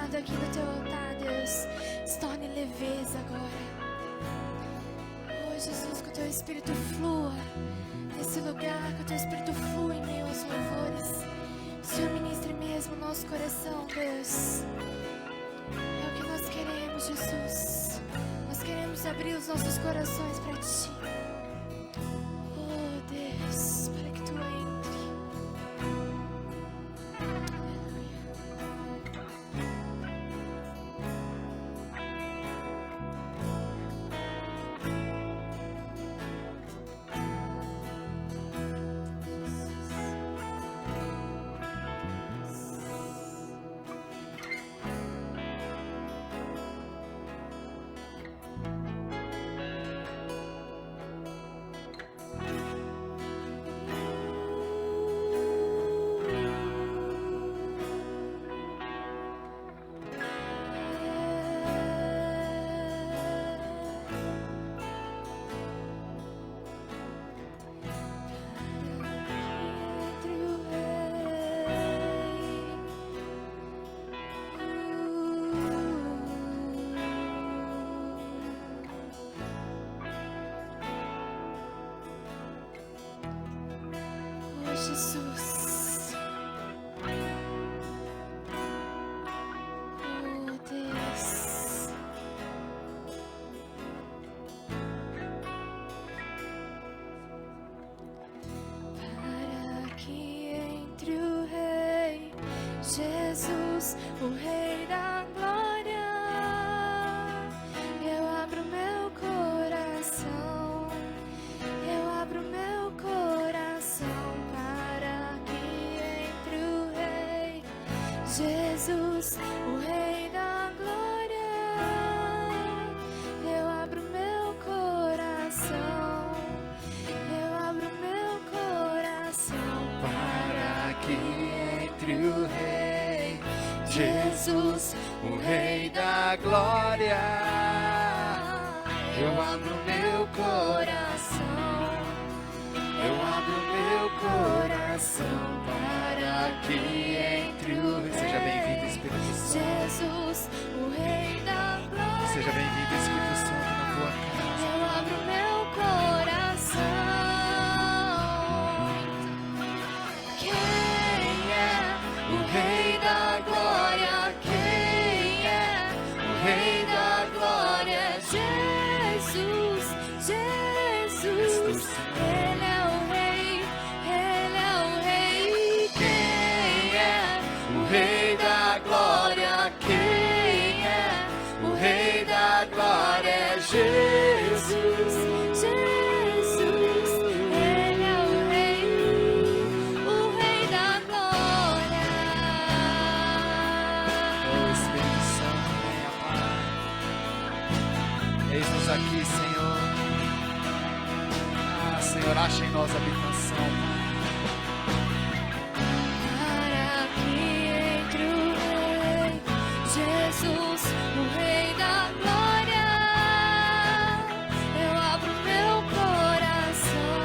derramado aqui no teu altar, Deus, se torne leveza agora. Oh, Jesus, que o teu Espírito flua nesse lugar, que o teu Espírito flua em meio aos louvores. O Senhor ministre mesmo o nosso coração, Deus. É o que nós queremos, Jesus. Nós queremos abrir os nossos corações para Ti. Oh, Deus, para que Tu entre. Jesus, oh Deus, para que entre o Rei Jesus, o Rei da Glória, eu abro meu coração, eu abro meu coração. Jesus, o Rei da Glória, eu abro meu coração, eu abro meu coração para que entre o Rei Jesus, o Rei da Glória, eu abro meu coração, eu abro meu coração para que entre o Rei. Seja bem-vindo, Espírito Santo. Jesus, o Rei da Glória, seja bem-vindo, Espírito Santo, na tua casa. eu abro meu coração. Quem é o Rei da Glória? Quem é o Rei da Glória? Jesus, Jesus, Ele é o Rei, Ele é o Rei. Quem é O Rei da Glória, quem é? O Rei da Glória é Jesus. Jesus, Ele é o Rei da Glória. Oh, Espírito Santo, venha, Pai. Eis-nos aqui, Senhor. Ah, Senhor, acha em nós habitação, Pai. Para que entre o Rei Jesus, o Rei da Glória, eu abro meu coração,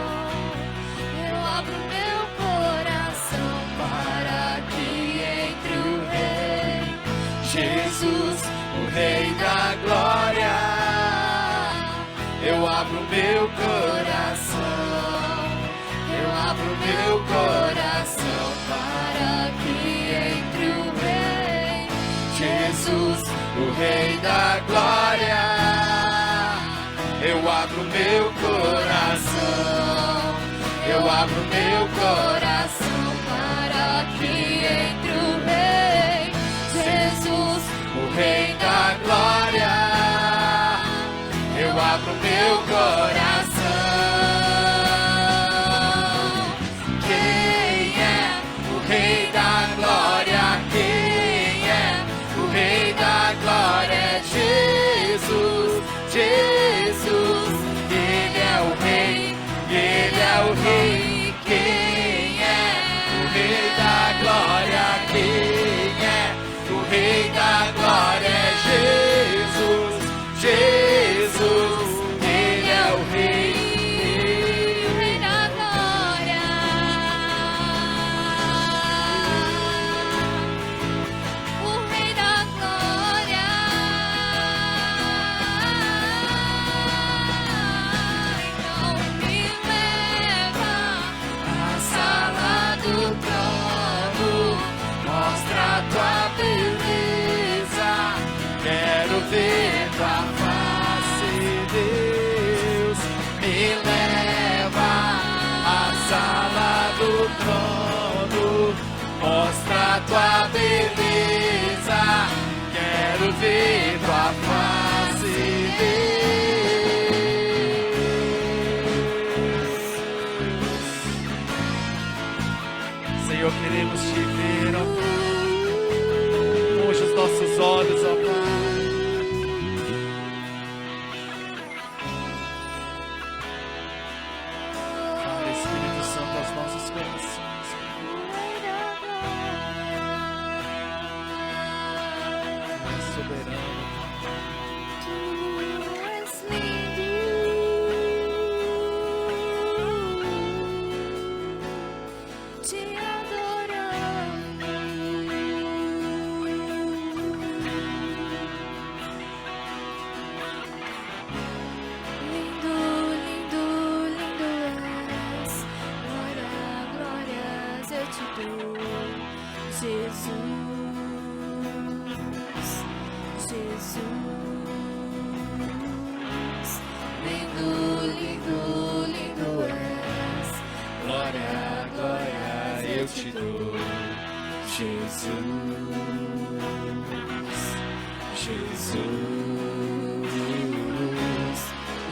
eu abro meu coração para que entre o Rei Jesus, o Rei da Glória, eu abro meu coração, eu abro meu coração para que entre o Rei Jesus, o Rei da Glória, eu abro meu coração, eu abro meu coração para que entre o Rei Jesus, o Rei da Glória, eu abro meu coração. Quem é o Rei da Glória? Quem é o Rei da Glória? É Jesus, Jesus, Ele é o Rei, Ele é o Rei. Quem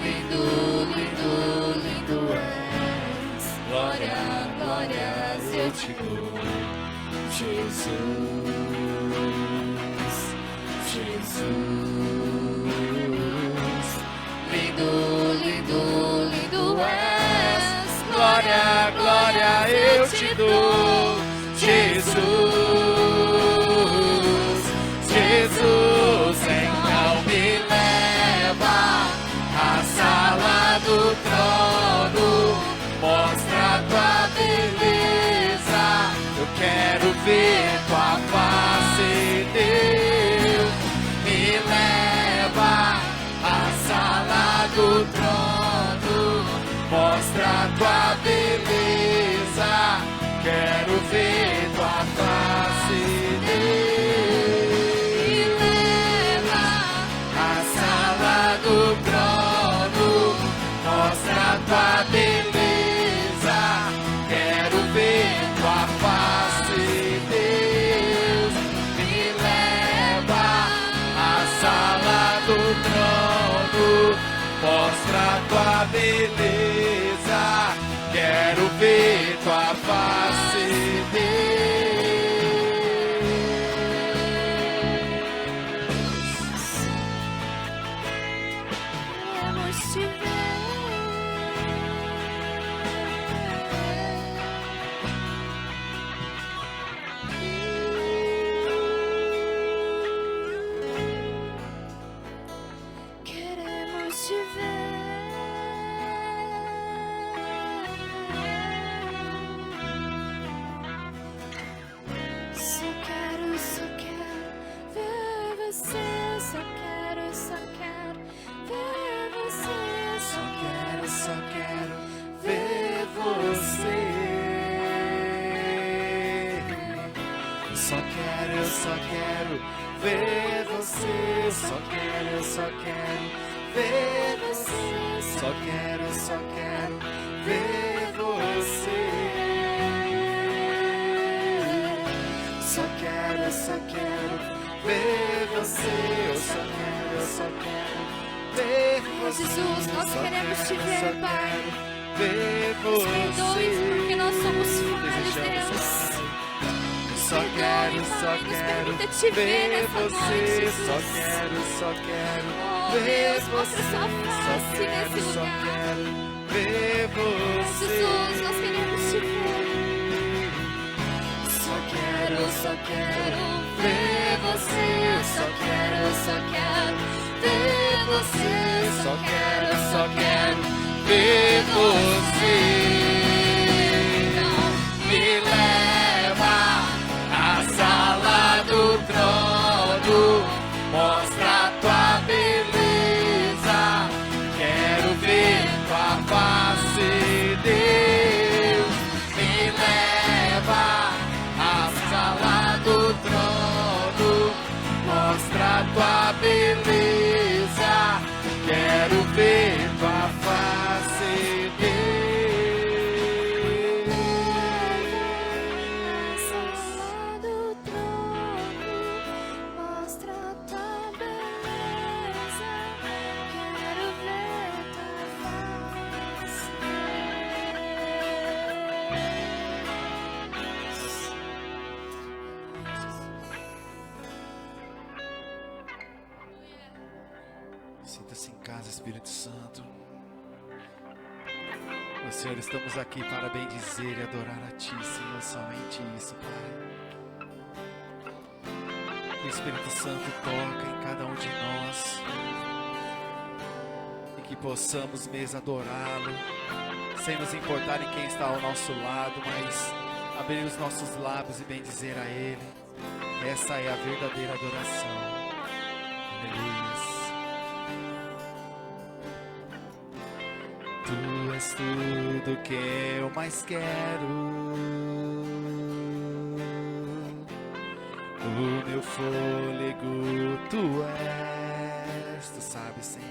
Lindo, lindo, lindo és. Glória, glórias eu te dou. Jesus, Jesus. Lindo, lindo, lindo és. Glória, glória eu te dou. Jesus, Jesus, então me leva à sala do trono, mostra a tua beleza. Eu quero ver tua face, Deus. Me leva à sala do trono, mostra a tua beleza. Quero ver tua face, Deus. Me leva à sala do trono, mostra a tua beleza. Quero ver tua face, Deus. Me leva à sala do trono, mostra a tua beleza. Quero ver tua face, Deus. Queremos te ver. Queremos te ver. Só quero ver você. Só quero ver você. Só quero ver você. Só quero ver você. Só quero ver você. Só quero ver você. Só quero ver você. Eu só quero ver você. Jesus, nós queremos te ver, Pai. Ver Nos você. perdoe porque nós somos falhos, Deus. Só quero Nos permita te ver ver nessa noite, você. Jesus. Só quero Oh, ver Deus, mostra sua face nesse só lugar. quero ver você. Jesus, nós queremos te ver. Só quero ver você. Só quero ver você. Só quero ver você. Me leva à sala do trono, mostra a tua beleza. Quero ver tua face, Deus. Me leva à sala do trono, mostra a tua beleza. Quero ver tua face, Deus. Sala do trono, mostra a tua beleza. Quero ver tua face. Sinta-se em casa, Espírito Santo. Meu Senhor, estamos aqui para bendizer e adorar a Ti, Senhor, somente isso, Pai. Que o Espírito Santo toca em cada um de nós e que possamos mesmo adorá-lo, sem nos importar em quem está ao nosso lado, mas abrir os nossos lábios e bendizer a Ele. Essa é a verdadeira adoração. Aleluia. Tu és tudo que eu mais quero. O meu fôlego, Tu és, Tu sabes, Senhor.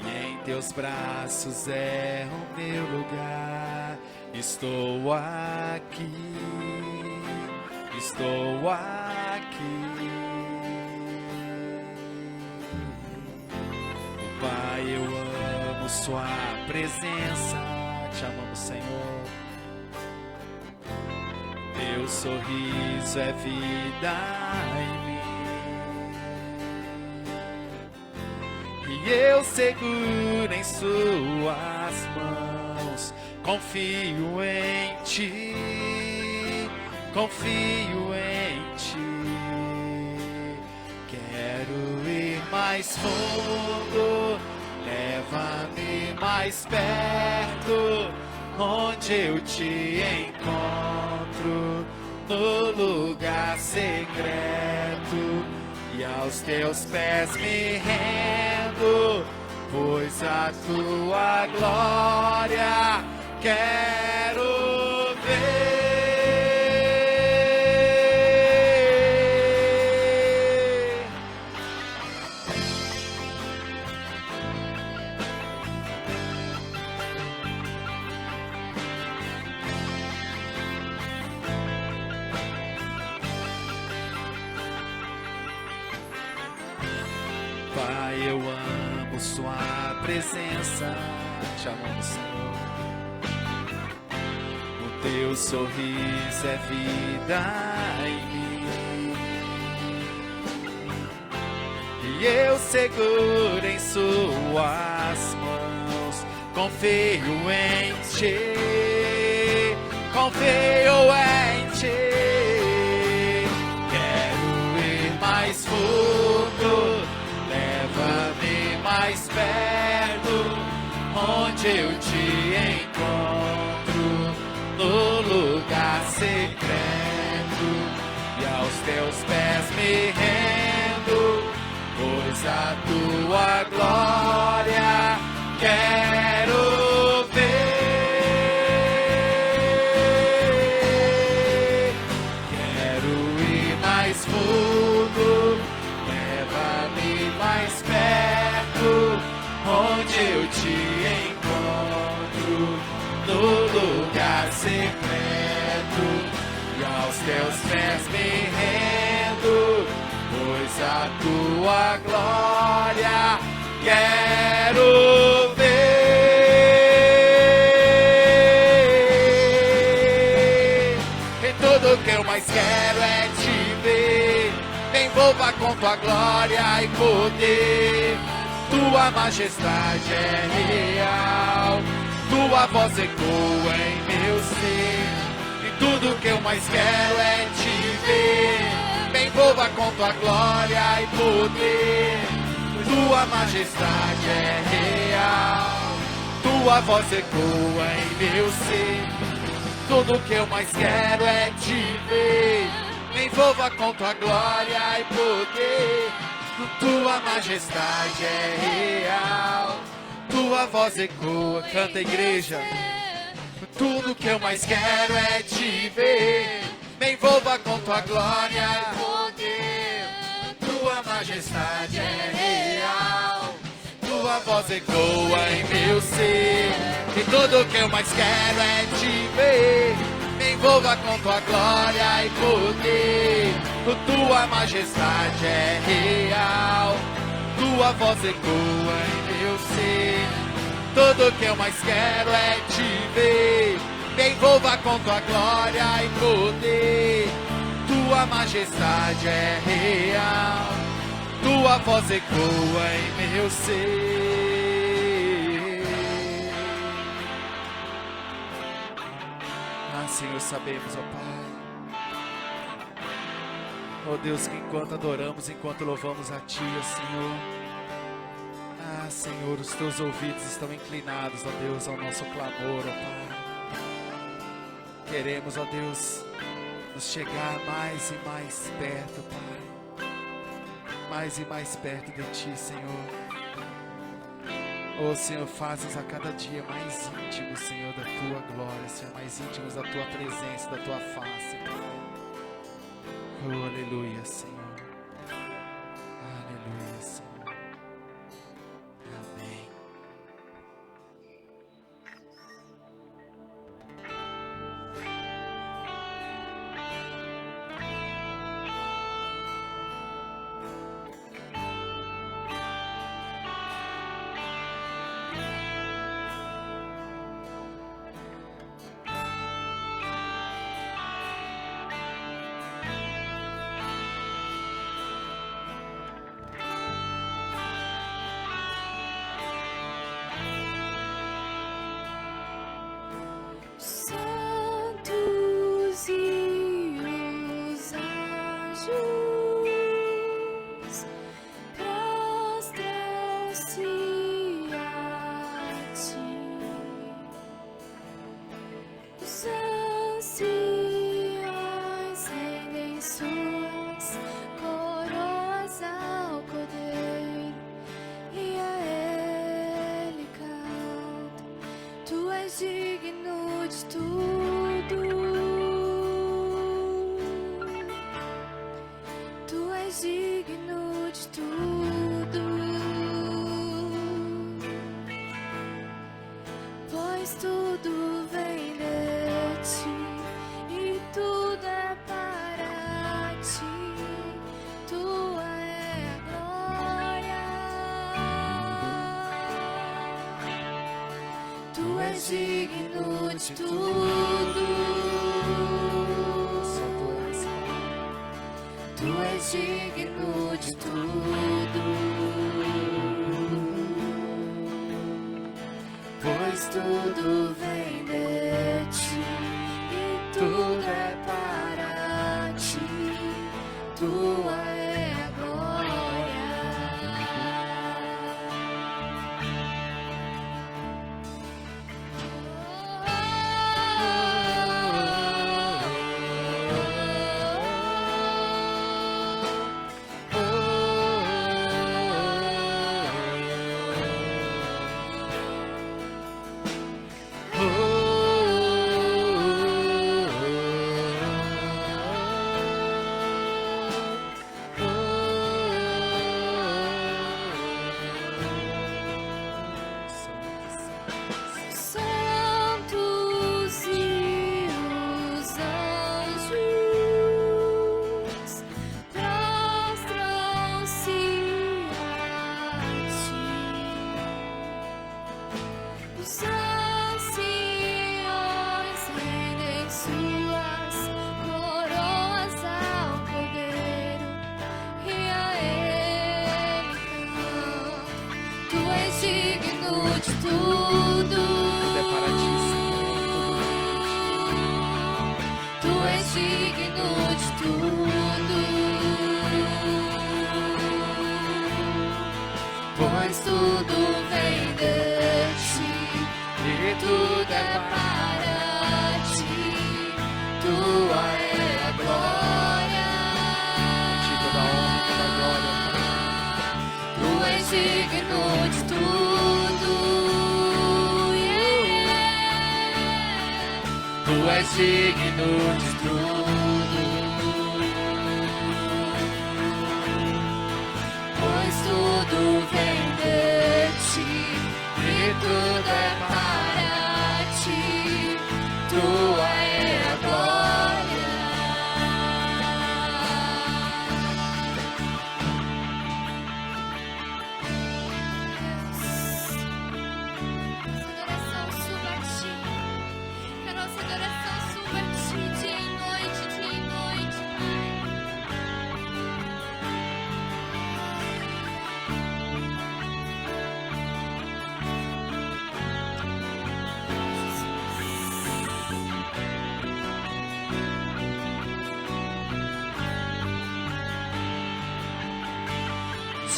E em Teus braços é o meu lugar. Estou aqui. estou aqui. Pai, eu amo sua presença, te amamos, Senhor. Teu sorriso é vida em mim, e eu seguro em suas mãos. Confio em ti, confio em ti. Quero ir mais fundo, leva-me mais perto, onde eu te encontro, no lugar secreto, e aos teus pés me rendo, pois a tua glória quero ver. Pai, eu amo sua presença, te amamos, Senhor. O teu sorriso é vida em mim, e eu seguro em suas mãos. Confio em ti, confio em ti. Quero ir mais fundo, leva-me mais perto, onde eu te encontro, no lugar secreto, e aos teus pés me rendo, pois a tua glória quero ver. Quero ir mais fundo, leva-me mais perto, onde eu te encontro, no lugar secreto, e aos teus pés me rendo, pois a tua glória quero ver. E tudo que eu mais quero é te ver, me envolva com tua glória e poder. Tua majestade é real, tua voz ecoa em meu ser. E tudo que eu mais quero é te ver, me envolva com tua glória e poder. Tua majestade é real, tua voz ecoa em meu ser. Tudo que eu mais quero é te ver, me envolva com tua glória e poder. Tua majestade é real, tua voz ecoa. Canta, igreja. Tudo que eu mais quero é te ver, me envolva com tua glória e poder. Tua majestade é real, tua voz ecoa em meu ser. E tudo que eu mais quero é te ver, me envolva com tua glória e poder. Tua majestade é real, tua voz ecoa em meu ser. Tudo que eu mais quero é te ver, me envolva com tua glória e poder. Tua majestade é real, tua voz ecoa em meu ser. Ah, Senhor, sabemos, ó Pai, ó Deus, que enquanto adoramos, enquanto louvamos a Ti, ó Senhor, ah, Senhor, os Teus ouvidos estão inclinados, ó Deus, ao nosso clamor, ó Pai. Queremos, ó Deus, nos chegar mais e mais perto, Pai, mais e mais perto de Ti, Senhor. Oh, Senhor, faz-nos a cada dia mais íntimos, Senhor, da Tua glória, Senhor, mais íntimos da Tua presença, da Tua face, Pai. Oh, aleluia, Senhor. Aleluia, Senhor. Amém. prostram-se a ti. Os anciãos rendem suas coroas ao Cordeiro e a Ele cantam. Tu és digno de tudo. Tu és digno de tudo, pois tudo vem de ti e tudo é para ti. Tua é a glória. Tu és digno de tudo. Só tu és. Tu és digno de tudo, pois tudo vem de ti e tudo é para ti. Tua é a glória. Santos e os anjos prostram-se a ti. Os anciãos rendem suas coroas ao Cordeiro e a Ele cantam. Tu és digno de tudo. É para ti, Tu és digno de tudo, pois tudo vem de ti e tudo é para ti. Tua é a glória. ti toda a honra, toda a glória. Tu és digno de tudo. Tu és digno de tudo, pois tudo vem de ti e tudo é para ti. Tua é a glória. Nossa adoração suba a ti. Que a nossa adoração suba a ti dia e noite, Pai.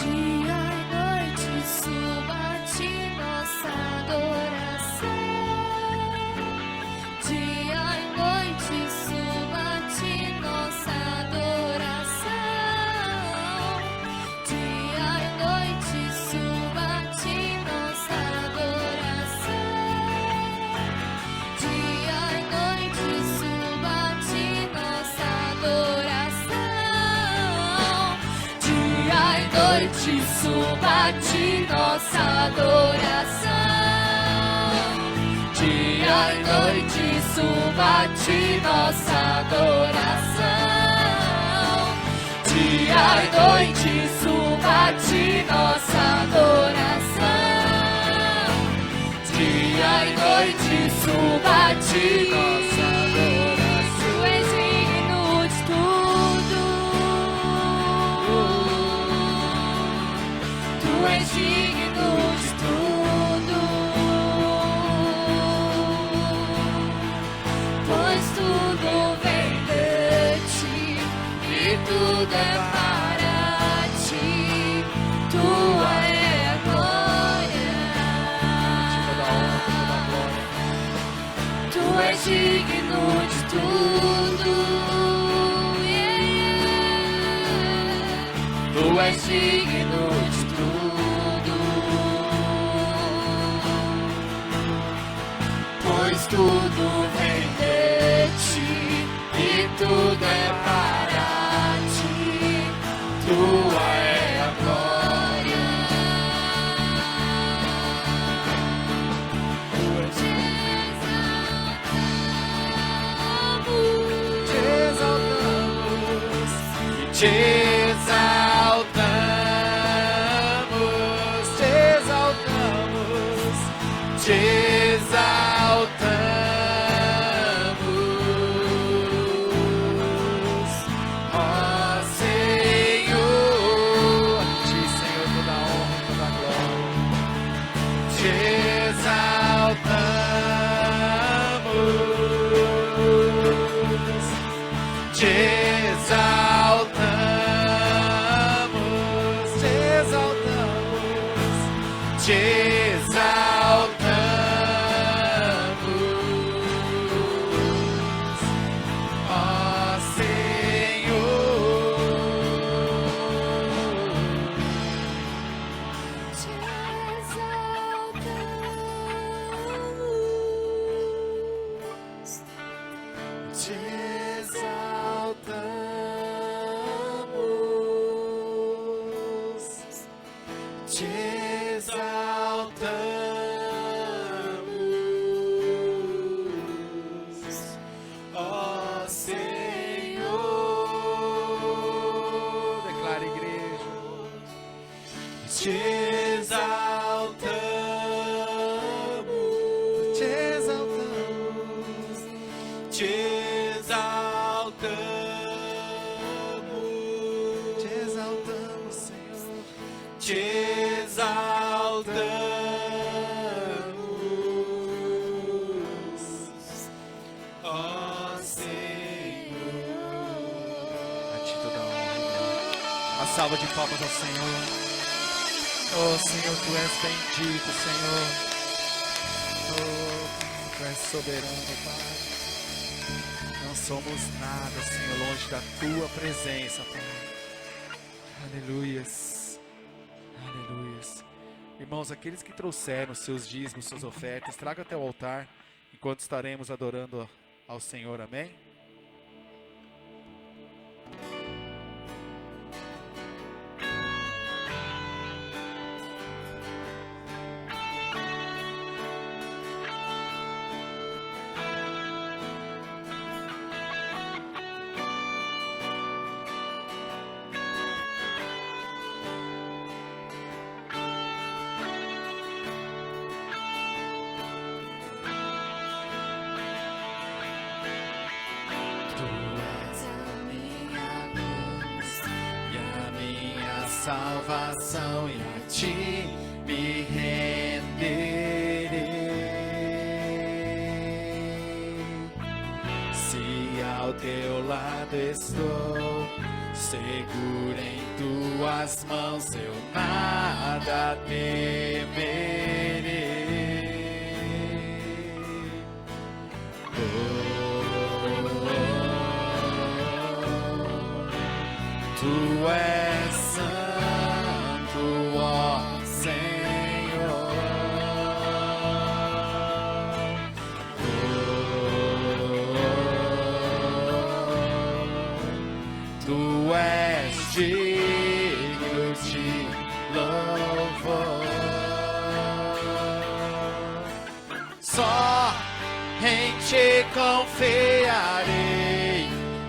Dia e noite suba a ti nossa adoração. Dia e noite suba a ti nossa adoração. Dia e noite suba a ti nossa adoração. Dia e noite suba a ti nossa adoração. Dia e noite suba a ti nossa adoração. Dia e noite suba a ti nossa adoração. Dia e noite suba a ti nossa adoração. Dia e noite suba a ti nossa adoração. Tu és digno de tudo. Tu és digno de tudo, pois tudo vem de ti e tudo tudo é para ti. Tua é a glória. Toda a honra, toda a glória. Tu és digno de tudo. Tu és digno de tudo. Pois tudo vem de ti e tudo é para ti. Tua é a glória. Te exaltamos, te exaltamos, te exaltamos, ó Senhor. A ti, Senhor, toda a honra e toda a glória. Te exaltamos, te exaltamos. Te exaltamos, ó Senhor. Te exaltamos, te exaltamos, ó Senhor. Declara, igreja. Te exaltamos, te exaltamos, te exaltamos, te exaltamos, Senhor. Te exaltamos, ó Senhor. A ti toda a honra. A salva de palmas ao Senhor. Oh Senhor, tu és bendito, Senhor. Oh, tu és soberano, Pai. Não somos nada, Senhor, longe da tua presença, Pai. Aleluias. Aleluias. Irmãos, aqueles que trouxeram seus dízimos, suas ofertas, traga até o altar, enquanto estaremos adorando ao Senhor, amém? Salvação, e a ti me renderei. Se ao teu lado estou, seguro em tuas mãos, eu nada temerei. Tu és santo, ó Senhor. Tu és digno de louvor. Só em ti confiarei,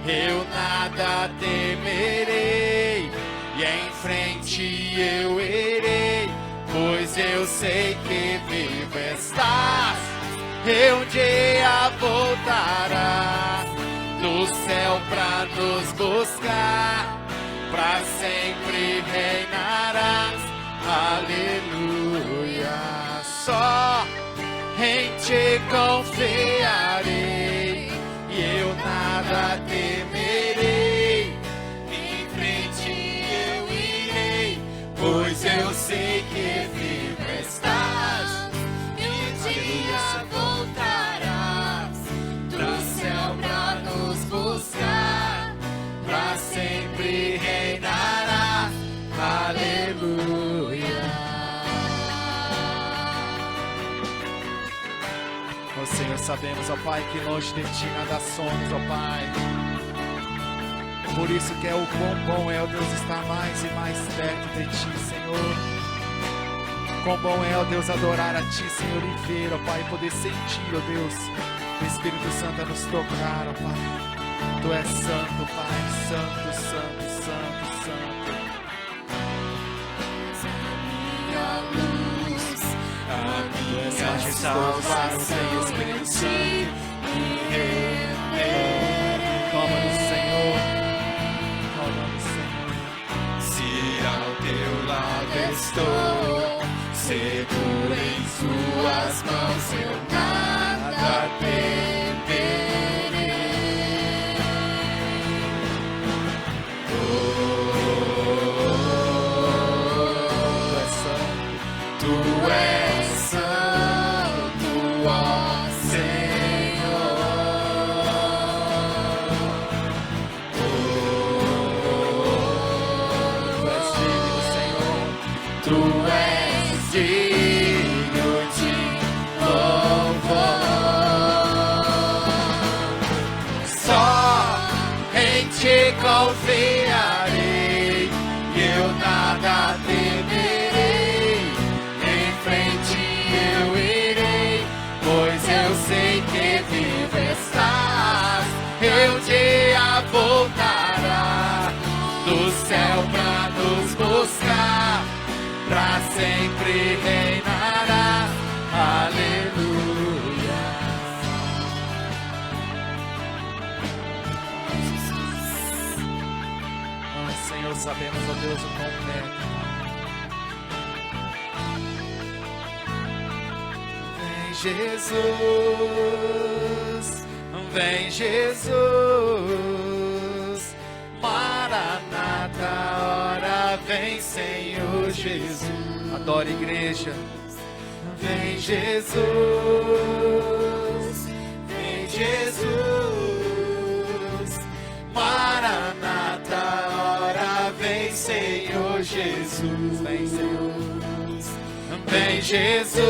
eu nada temerei, e em frente eu irei, pois eu sei que vivo estás, e um dia voltarás do céu pra nos buscar, pra sempre reinarás, aleluia. Só em ti confiarei, e eu nada temerei, em frente sabemos, ó Pai, que longe de Ti nada somos, ó Pai. Por isso que é o quão bom é, ó Deus, estar mais e mais perto de Ti, Senhor. Quão bom é, ó Deus, adorar a Ti, Senhor, e ver, ó Pai, poder sentir, ó Deus, o Espírito Santo a nos tocar, ó Pai. Tu és santo, Pai, santo, santo, santo, santo. Tu és majestoso, Senhor, Espírito Santo. Toma-nos, Senhor. Toma-nos, Senhor. Se ao teu lado estou, seguro em suas mãos, eu nada temerei. Tu és santo, ó Senhor. Tu és digno de louvor. Só em Ti confiarei, e eu nada temerei. Em frente eu irei, pois eu sei que vivo estás. Um dia voltará do céu pra nos buscar, pra sempre reinará. Aleluia. Oh, Senhor, sabemos, ó Deus, o quão perto. Vem Jesus, vem Jesus, Maranata, hora vem, Senhor Jesus. Adora, igreja. Vem Jesus, vem Jesus, Maranata, hora vem, Senhor Jesus. Vem, Senhor. Vem Jesus,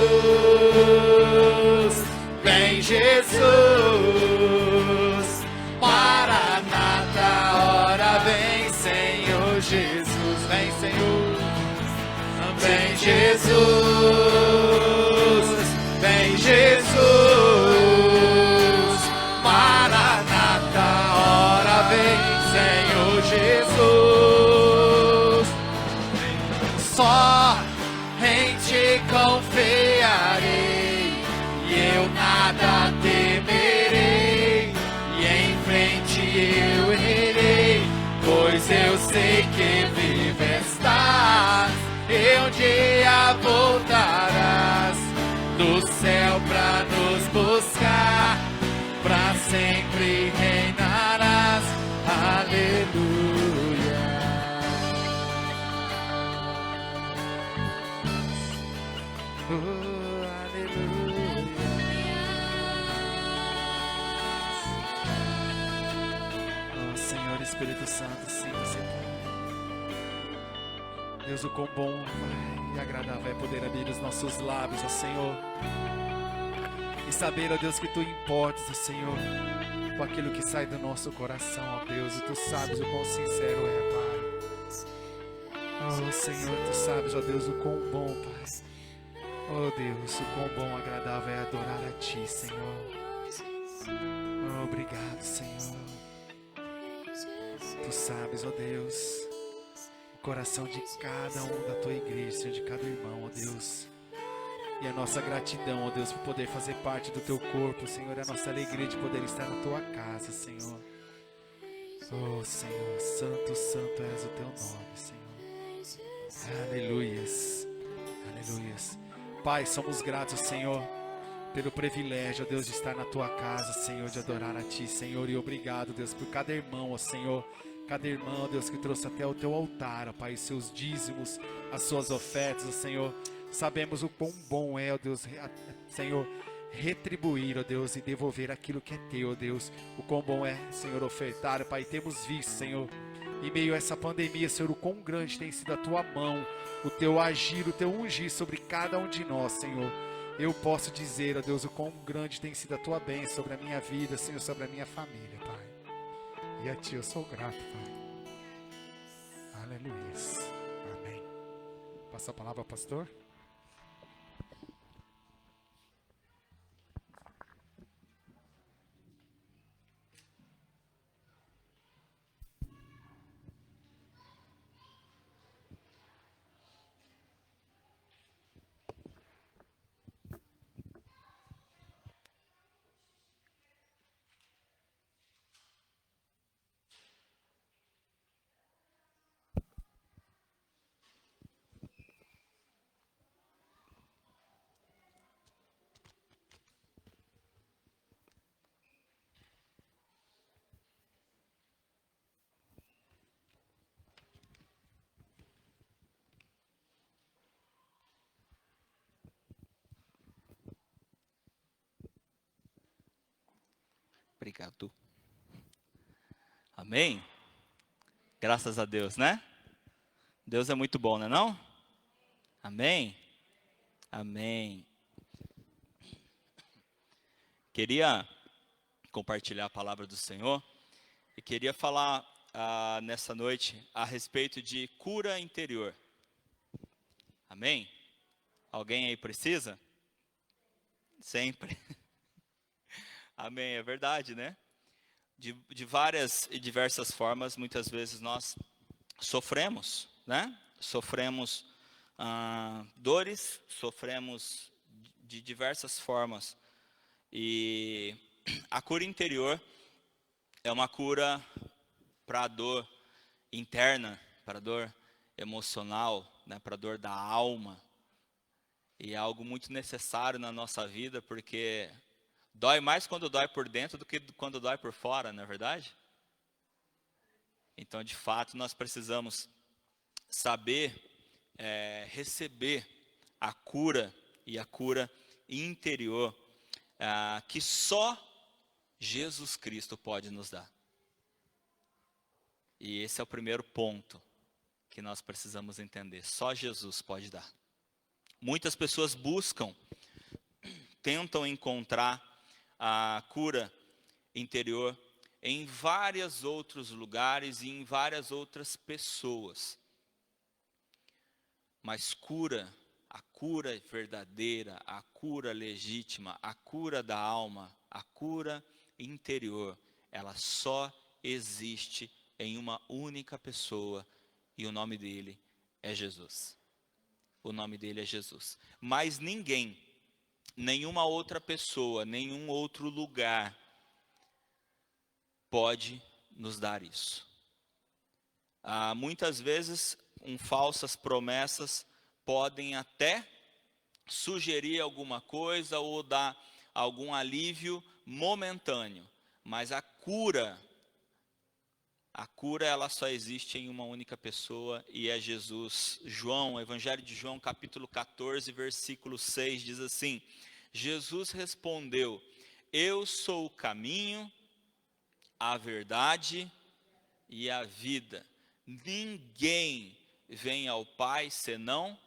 vem Jesus, Maranata, hora vem, Senhor Jesus. Vem, Senhor. Vem Jesus, vem Jesus, Maranata, hora vem, Senhor Jesus. Só em Ti confiarei, e eu nada temerei. E em frente eu irei, pois eu sei que vivo estás. E um dia voltarás do céu pra nos buscar, pra sempre reinarás. Aleluia. Oh, Senhor Espírito Santo, sim, você pode. Deus, o quão bom, Pai, e agradável é poder abrir os nossos lábios, ó Senhor, e saber, ó Deus, que Tu importas, ó Senhor, com aquilo que sai do nosso coração, ó Deus, e Tu sabes o quão sincero é, Pai. Oh Senhor, Tu sabes, ó Deus, o quão bom, Pai. Oh Deus, o quão bom, agradável é adorar a Ti, Senhor. Oh, obrigado, Senhor. Tu sabes, ó Deus, o coração de cada um da Tua igreja, Senhor, de cada irmão, ó Deus. E a nossa gratidão, ó Deus, por poder fazer parte do Teu corpo, Senhor. A nossa alegria de poder estar na Tua casa, Senhor. Oh, Senhor, santo, santo és o Teu nome, Senhor. Aleluias, aleluias. Pai, somos gratos, Senhor, pelo privilégio, ó Deus, de estar na Tua casa, Senhor, de adorar a Ti, Senhor. E obrigado, Deus, por cada irmão, ó Senhor. Cada irmão, Deus, que trouxe até o Teu altar, ó Pai, os seus dízimos, as suas ofertas, ó Senhor. Sabemos o quão bom é, ó Deus, Senhor, retribuir, ó Deus, e devolver aquilo que é Teu, ó Deus. O quão bom é, Senhor, ofertar, ó Pai. Temos visto, Senhor, em meio a essa pandemia, Senhor, o quão grande tem sido a Tua mão, o Teu agir, o Teu ungir sobre cada um de nós, Senhor. eu posso dizer, ó Deus, o quão grande tem sido a tua bênção sobre a minha vida, Senhor, sobre a minha família, Pai. E a Ti eu sou grato, Pai. Aleluia. Amém. Passa a palavra, pastor. Obrigado. Amém? Graças a Deus, né? Deus é muito bom, não é não? Amém? Amém. Queria compartilhar a palavra do Senhor e queria falar nessa noite a respeito de cura interior. Amém? Alguém aí precisa? Sempre. Amém, é verdade, né? De várias e diversas formas, muitas vezes nós sofremos, né? Sofremos dores, sofremos de diversas formas. E a cura interior é uma cura para a dor interna, para a dor emocional, né? Para a dor da alma. E é algo muito necessário na nossa vida, porque dói mais quando dói por dentro do que quando dói por fora, não é verdade? Então, de fato, nós precisamos saber receber a cura e a cura interior que só Jesus Cristo pode nos dar. E esse é o primeiro ponto que nós precisamos entender. Só Jesus pode dar. Muitas pessoas tentam encontrar a cura interior em vários outros lugares e em várias outras pessoas. Mas a cura verdadeira, a cura legítima, a cura da alma, a cura interior, ela só existe em uma única pessoa e o nome dele é Jesus. O nome dele é Jesus. Mas ninguém, nenhuma outra pessoa, nenhum outro lugar pode nos dar isso. Muitas vezes, falsas promessas podem até sugerir alguma coisa ou dar algum alívio momentâneo, mas a cura ela só existe em uma única pessoa e é Jesus. João, Evangelho de João, capítulo 14, versículo 6, diz assim: Jesus respondeu: eu sou o caminho, a verdade e a vida. Ninguém vem ao Pai senão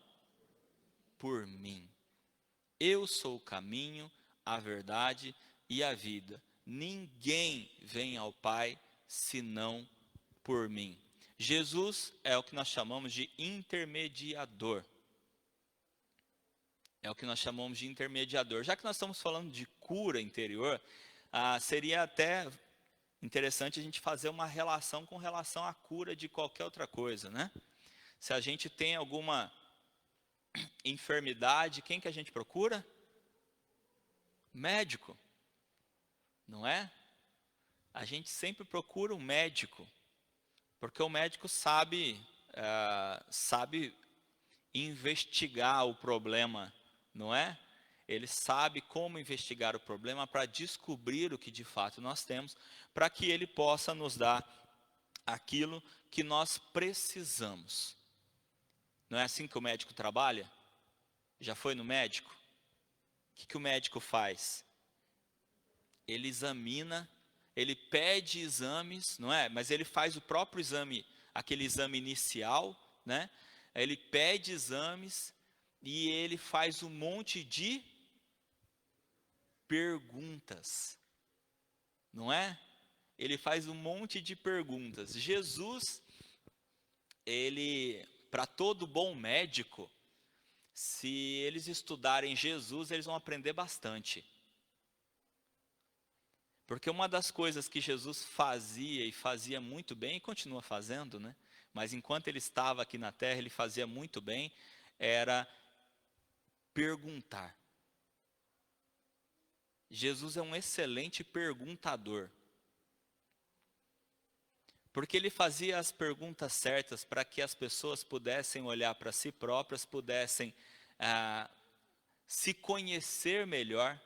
por mim. Eu sou o caminho, a verdade e a vida. Ninguém vem ao Pai senão por mim. Jesus é o que nós chamamos de intermediador. É o que nós chamamos de intermediador. Já que nós estamos falando de cura interior, seria até interessante a gente fazer uma relação com relação à cura de qualquer outra coisa, né? Se a gente tem alguma enfermidade, quem que a gente procura? Médico, não é? A gente sempre procura um médico, porque o médico sabe investigar o problema, não é? Ele sabe como investigar o problema para descobrir o que de fato nós temos, para que ele possa nos dar aquilo que nós precisamos. Não é assim que o médico trabalha? Já foi no médico? O que o médico faz? Ele examina, ele pede exames, não é? Mas ele faz o próprio exame, aquele exame inicial, né? Ele pede exames e ele faz um monte de perguntas, não é? Ele faz um monte de perguntas. Jesus, para todo bom médico, se eles estudarem Jesus, eles vão aprender bastante. Porque uma das coisas que Jesus fazia, e fazia muito bem, e continua fazendo, né? Mas enquanto ele estava aqui na terra, ele fazia muito bem, era perguntar. Jesus é um excelente perguntador. Porque ele fazia as perguntas certas para que as pessoas pudessem olhar para si próprias, pudessem se conhecer melhor.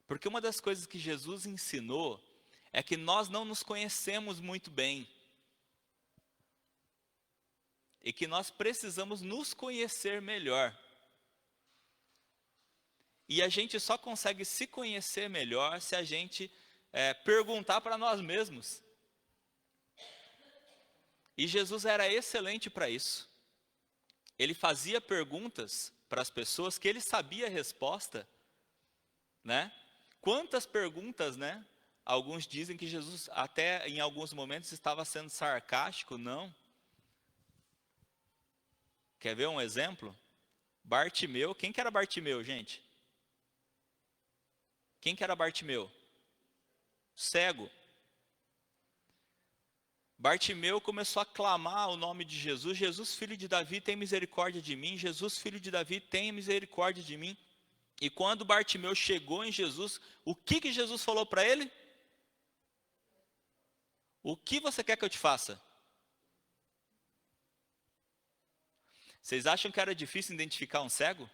Porque uma das coisas que Jesus ensinou é que nós não nos conhecemos muito bem. E que nós precisamos nos conhecer melhor. E a gente só consegue se conhecer melhor se a gente perguntar para nós mesmos. E Jesus era excelente para isso. Ele fazia perguntas para as pessoas que ele sabia a resposta, né? Quantas perguntas, né? Alguns dizem que Jesus até em alguns momentos estava sendo sarcástico, não. Quer ver um exemplo? Bartimeu, quem que era Bartimeu, gente? Quem que era Bartimeu? Cego. Bartimeu começou a clamar o nome de Jesus: Jesus, filho de Davi, tem misericórdia de mim. Jesus, filho de Davi, tenha misericórdia de mim. E quando Bartimeu chegou em Jesus, o que Jesus falou para ele? O que você quer que eu te faça? Vocês acham que era difícil identificar um cego?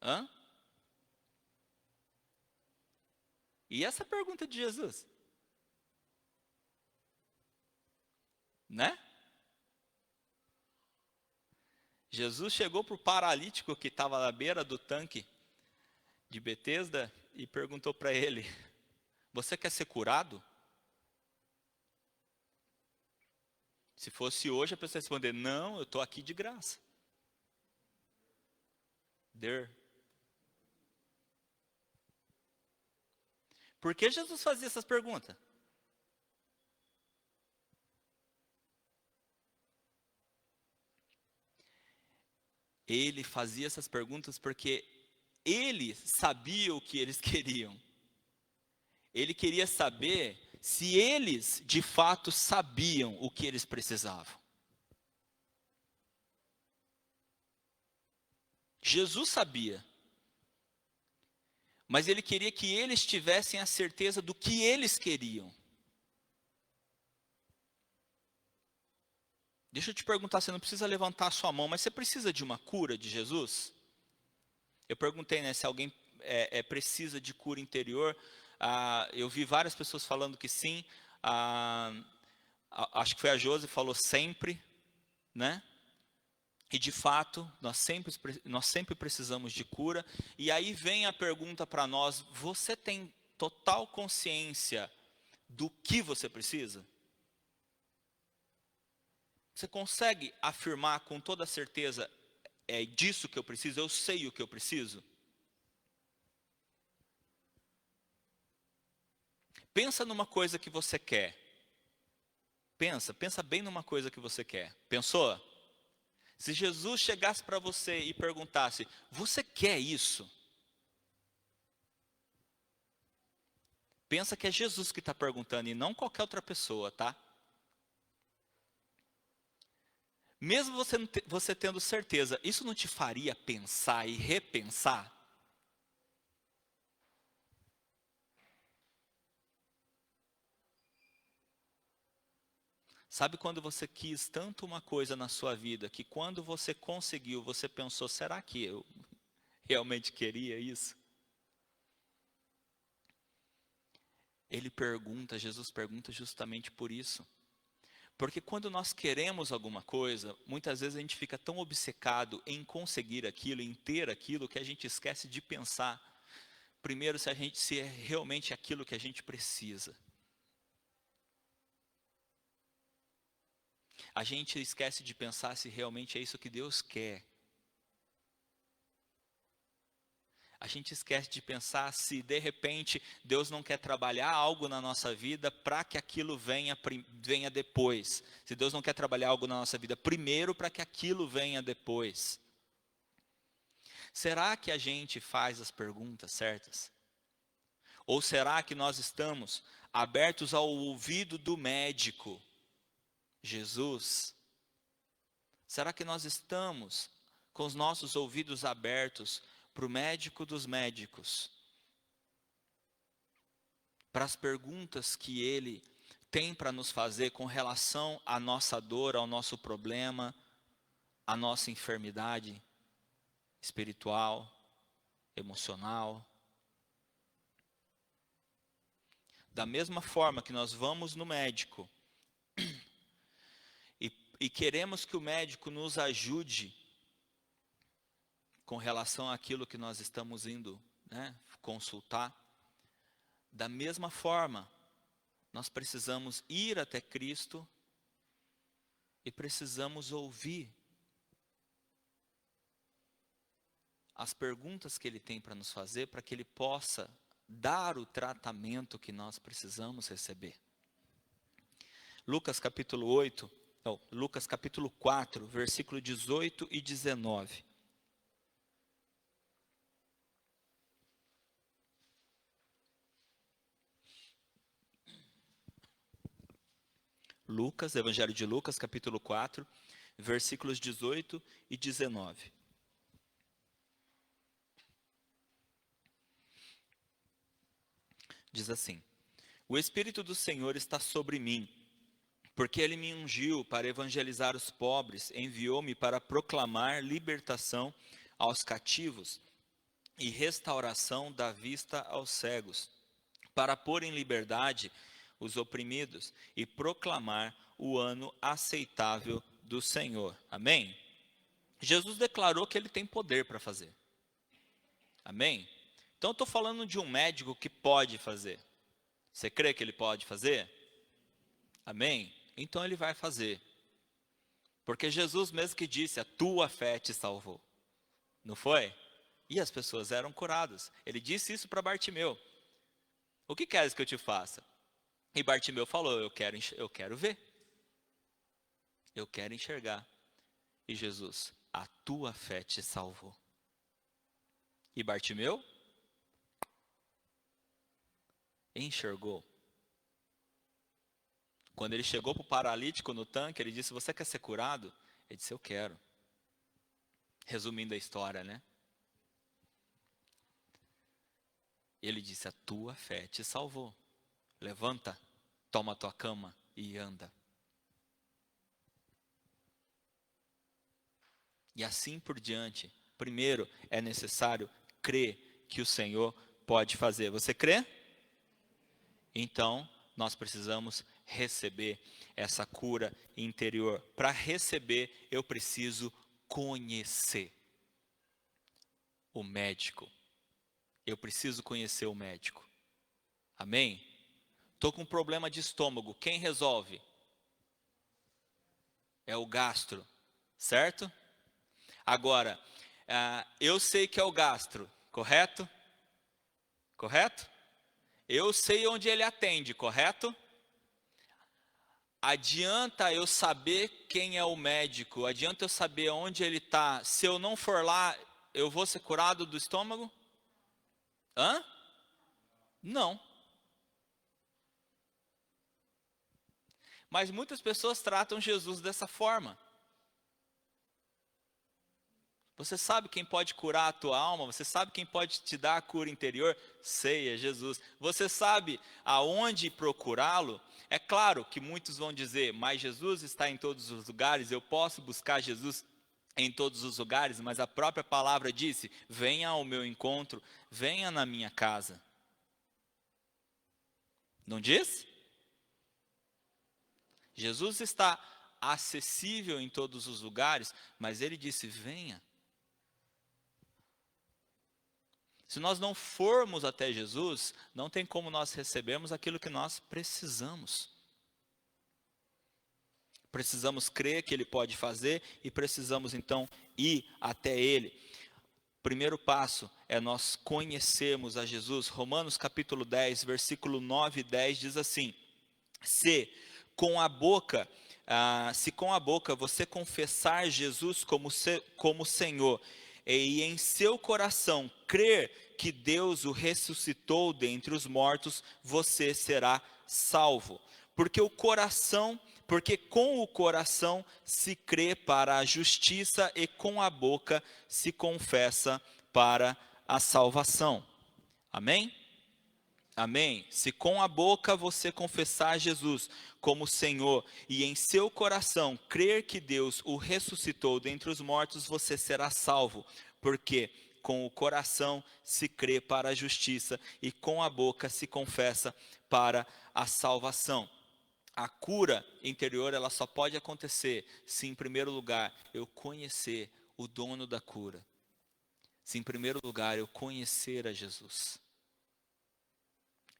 Hã? E essa pergunta de Jesus? Né? Jesus chegou para o paralítico que estava na beira do tanque de Betesda e perguntou para ele: você quer ser curado? Se fosse hoje, a pessoa ia responder: não, eu estou aqui de graça. Por que Jesus fazia essas perguntas? Ele fazia essas perguntas porque ele sabia o que eles queriam. Ele queria saber se eles de fato sabiam o que eles precisavam. Jesus sabia. Mas ele queria que eles tivessem a certeza do que eles queriam. Deixa eu te perguntar, você não precisa levantar a sua mão, mas você precisa de uma cura de Jesus? Eu perguntei, né, se alguém precisa de cura interior. Eu vi várias pessoas falando que sim. Acho que foi a Josi que falou sempre, né? E de fato, nós sempre precisamos de cura. E aí vem a pergunta para nós: você tem total consciência do que você precisa? Você consegue afirmar com toda certeza: é disso que eu preciso, eu sei o que eu preciso? Pensa numa coisa que você quer. Pensa bem numa coisa que você quer. Pensou? Se Jesus chegasse para você e perguntasse: você quer isso? Pensa que é Jesus que está perguntando e não qualquer outra pessoa, tá? Mesmo você tendo certeza, isso não te faria pensar e repensar? Sabe quando você quis tanto uma coisa na sua vida, que quando você conseguiu, você pensou: será que eu realmente queria isso? Jesus pergunta justamente por isso. Porque quando nós queremos alguma coisa, muitas vezes a gente fica tão obcecado em conseguir aquilo, em ter aquilo, que a gente esquece de pensar, primeiro, se é realmente aquilo que a gente precisa. A gente esquece de pensar se realmente é isso que Deus quer. A gente esquece de pensar se de repente Deus não quer trabalhar algo na nossa vida para que aquilo venha depois. Se Deus não quer trabalhar algo na nossa vida primeiro para que aquilo venha depois. Será que a gente faz as perguntas certas? Ou será que nós estamos abertos ao ouvido do médico, Jesus? Será que nós estamos com os nossos ouvidos abertos para o médico dos médicos? Para as perguntas que ele tem para nos fazer com relação à nossa dor, ao nosso problema, à nossa enfermidade espiritual, emocional. Da mesma forma que nós vamos no médico e queremos que o médico nos ajude com relação àquilo que nós estamos indo, consultar, da mesma forma, nós precisamos ir até Cristo e precisamos ouvir as perguntas que Ele tem para nos fazer, para que Ele possa dar o tratamento que nós precisamos receber. Lucas capítulo 4, versículo 18 e 19. Lucas, Evangelho de Lucas, capítulo 4, versículos 18 e 19. Diz assim: O Espírito do Senhor está sobre mim, porque Ele me ungiu para evangelizar os pobres, enviou-me para proclamar libertação aos cativos e restauração da vista aos cegos, para pôr em liberdade os oprimidos e proclamar o ano aceitável do Senhor. Amém? Jesus declarou que Ele tem poder para fazer. Amém? Então, estou falando de um médico que pode fazer. Você crê que Ele pode fazer? Amém? Então, Ele vai fazer. Porque Jesus mesmo que disse, a tua fé te salvou. Não foi? E as pessoas eram curadas. Ele disse isso para Bartimeu. O que queres que eu te faça? E Bartimeu falou, eu quero ver. Eu quero enxergar. E Jesus, a tua fé te salvou. E Bartimeu enxergou. Quando ele chegou para o paralítico no tanque, ele disse, você quer ser curado? Ele disse, eu quero. Resumindo a história, né? Ele disse, a tua fé te salvou. Levanta, toma a tua cama e anda. E assim por diante. Primeiro, é necessário crer que o Senhor pode fazer. Você crê? Então, nós precisamos receber essa cura interior. Para receber, eu preciso conhecer o médico. Eu preciso conhecer o médico. Amém? Estou com um problema de estômago. Quem resolve? É o gastro, certo? Agora, eu sei que é o gastro, correto? Correto? Eu sei onde ele atende, correto? Adianta eu saber quem é o médico? Adianta eu saber onde ele está? Se eu não for lá, eu vou ser curado do estômago? Hã? Não. Mas muitas pessoas tratam Jesus dessa forma. Você sabe quem pode curar a tua alma? Você sabe quem pode te dar a cura interior? Sei, é Jesus. Você sabe aonde procurá-lo? É claro que muitos vão dizer, mas Jesus está em todos os lugares, eu posso buscar Jesus em todos os lugares, mas a própria palavra disse, venha ao meu encontro, venha na minha casa. Não diz? Jesus está acessível em todos os lugares, mas ele disse, venha. Se nós não formos até Jesus, não tem como nós recebermos aquilo que nós precisamos. Precisamos crer que Ele pode fazer e precisamos então ir até Ele. primeiro passo é nós conhecermos a Jesus. Romanos capítulo 10, versículo 9 e 10 diz assim: se com a boca você confessar Jesus como Senhor, e em seu coração crer que Deus o ressuscitou dentre os mortos, você será salvo. Porque com o coração se crê para a justiça e com a boca se confessa para a salvação. Amém? Amém? Se com a boca você confessar Jesus como Senhor e em seu coração crer que Deus o ressuscitou dentre os mortos, você será salvo. Porque com o coração se crê para a justiça e com a boca se confessa para a salvação. A cura interior, ela só pode acontecer se, em primeiro lugar, eu conhecer o dono da cura. Se, em primeiro lugar, eu conhecer a Jesus.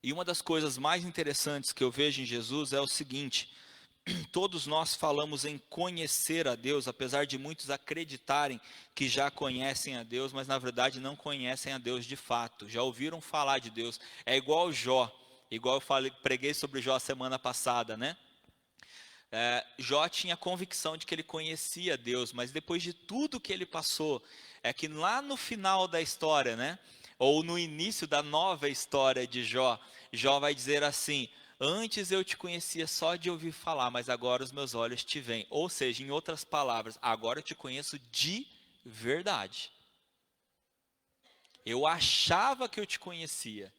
E uma das coisas mais interessantes que eu vejo em Jesus é o seguinte: todos nós falamos em conhecer a Deus, apesar de muitos acreditarem que já conhecem a Deus, mas na verdade não conhecem a Deus de fato. Já ouviram falar de Deus. É igual Jó. Igual eu preguei sobre Jó a semana passada, né? Jó tinha a convicção de que ele conhecia Deus, mas depois de tudo que ele passou, é que lá no final da história, né? Ou no início da nova história de Jó, Jó vai dizer assim: antes eu te conhecia só de ouvir falar, mas agora os meus olhos te veem. Ou seja, em outras palavras, agora eu te conheço de verdade. Eu achava que eu te conhecia,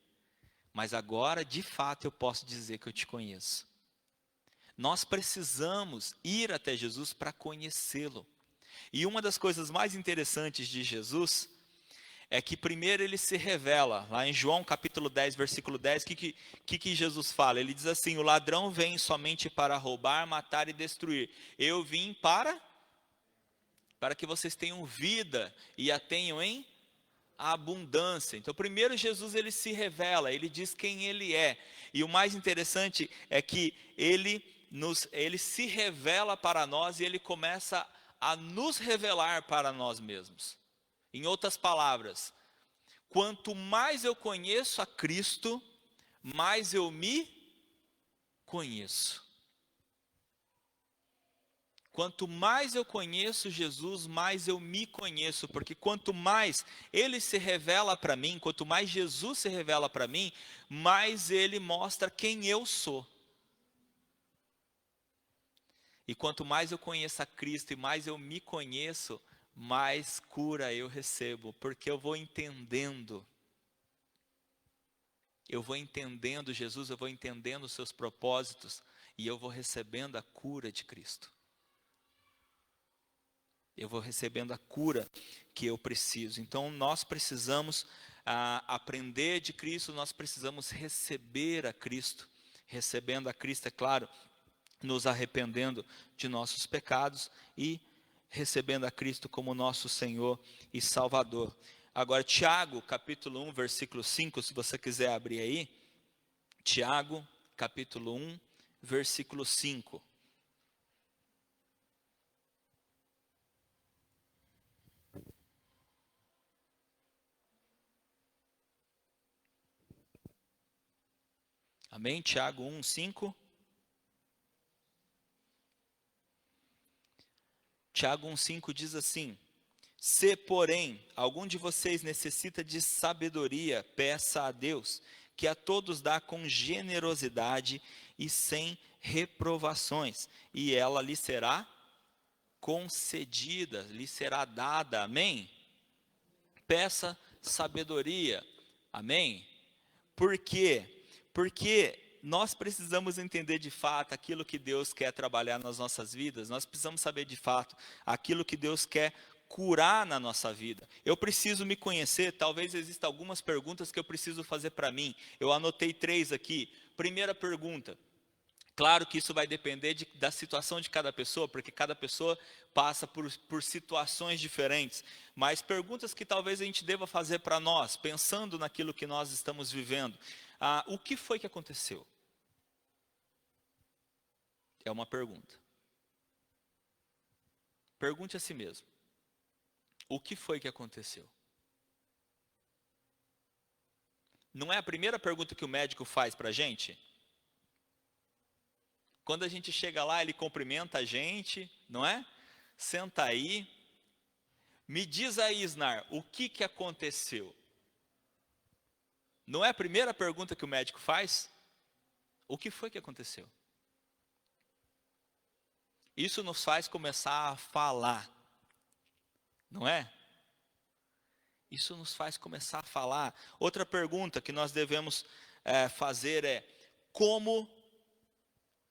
mas agora, de fato, eu posso dizer que eu te conheço. Nós precisamos ir até Jesus para conhecê-lo. E uma das coisas mais interessantes de Jesus é que primeiro ele se revela. Lá em João capítulo 10, versículo 10, o que Jesus fala? Ele diz assim: o ladrão vem somente para roubar, matar e destruir. Eu vim para que vocês tenham vida e a tenham em abundância. Então, primeiro Jesus ele se revela, ele diz quem ele é. E o mais interessante é que ele se revela para nós e ele começa a nos revelar para nós mesmos. Em outras palavras, quanto mais eu conheço a Cristo, mais eu me conheço. Quanto mais eu conheço Jesus, mais eu me conheço, porque quanto mais Ele se revela para mim, quanto mais Jesus se revela para mim, mais Ele mostra quem eu sou. E quanto mais eu conheço a Cristo e mais eu me conheço, mais cura eu recebo, porque eu vou entendendo Jesus, eu vou entendendo os seus propósitos, e eu vou recebendo a cura de Cristo. Eu vou recebendo a cura que eu preciso. Então nós precisamos aprender de Cristo, nós precisamos receber a Cristo. Recebendo a Cristo, é claro, nos arrependendo de nossos pecados e recebendo a Cristo como nosso Senhor e Salvador. Agora, Tiago, capítulo 1, versículo 5, se você quiser abrir aí. Tiago, capítulo 1, versículo 5. Amém? Tiago 1, 5. Tiago 1,5 diz assim: se, porém, algum de vocês necessita de sabedoria, peça a Deus, que a todos dá com generosidade e sem reprovações, e ela lhe será concedida, lhe será dada. Amém? Peça sabedoria. Amém? Por quê? Porque nós precisamos entender de fato aquilo que Deus quer trabalhar nas nossas vidas. Nós precisamos saber de fato aquilo que Deus quer curar na nossa vida. Eu preciso me conhecer. Talvez existam algumas perguntas que eu preciso fazer para mim. Eu anotei 3 aqui. Primeira pergunta. Claro que isso vai depender da situação de cada pessoa, porque cada pessoa passa por situações diferentes. Mas perguntas que talvez a gente deva fazer para nós, pensando naquilo que nós estamos vivendo. O que foi que aconteceu? É uma pergunta. Pergunte a si mesmo. O que foi que aconteceu? Não é a primeira pergunta que o médico faz para a gente? Quando a gente chega lá, ele cumprimenta a gente, não é? Senta aí. Me diz aí, Isnar, o que aconteceu? Não é a primeira pergunta que o médico faz? O que foi que aconteceu? Isso nos faz começar a falar, não é? Isso nos faz começar a falar. Outra pergunta que nós devemos fazer é: como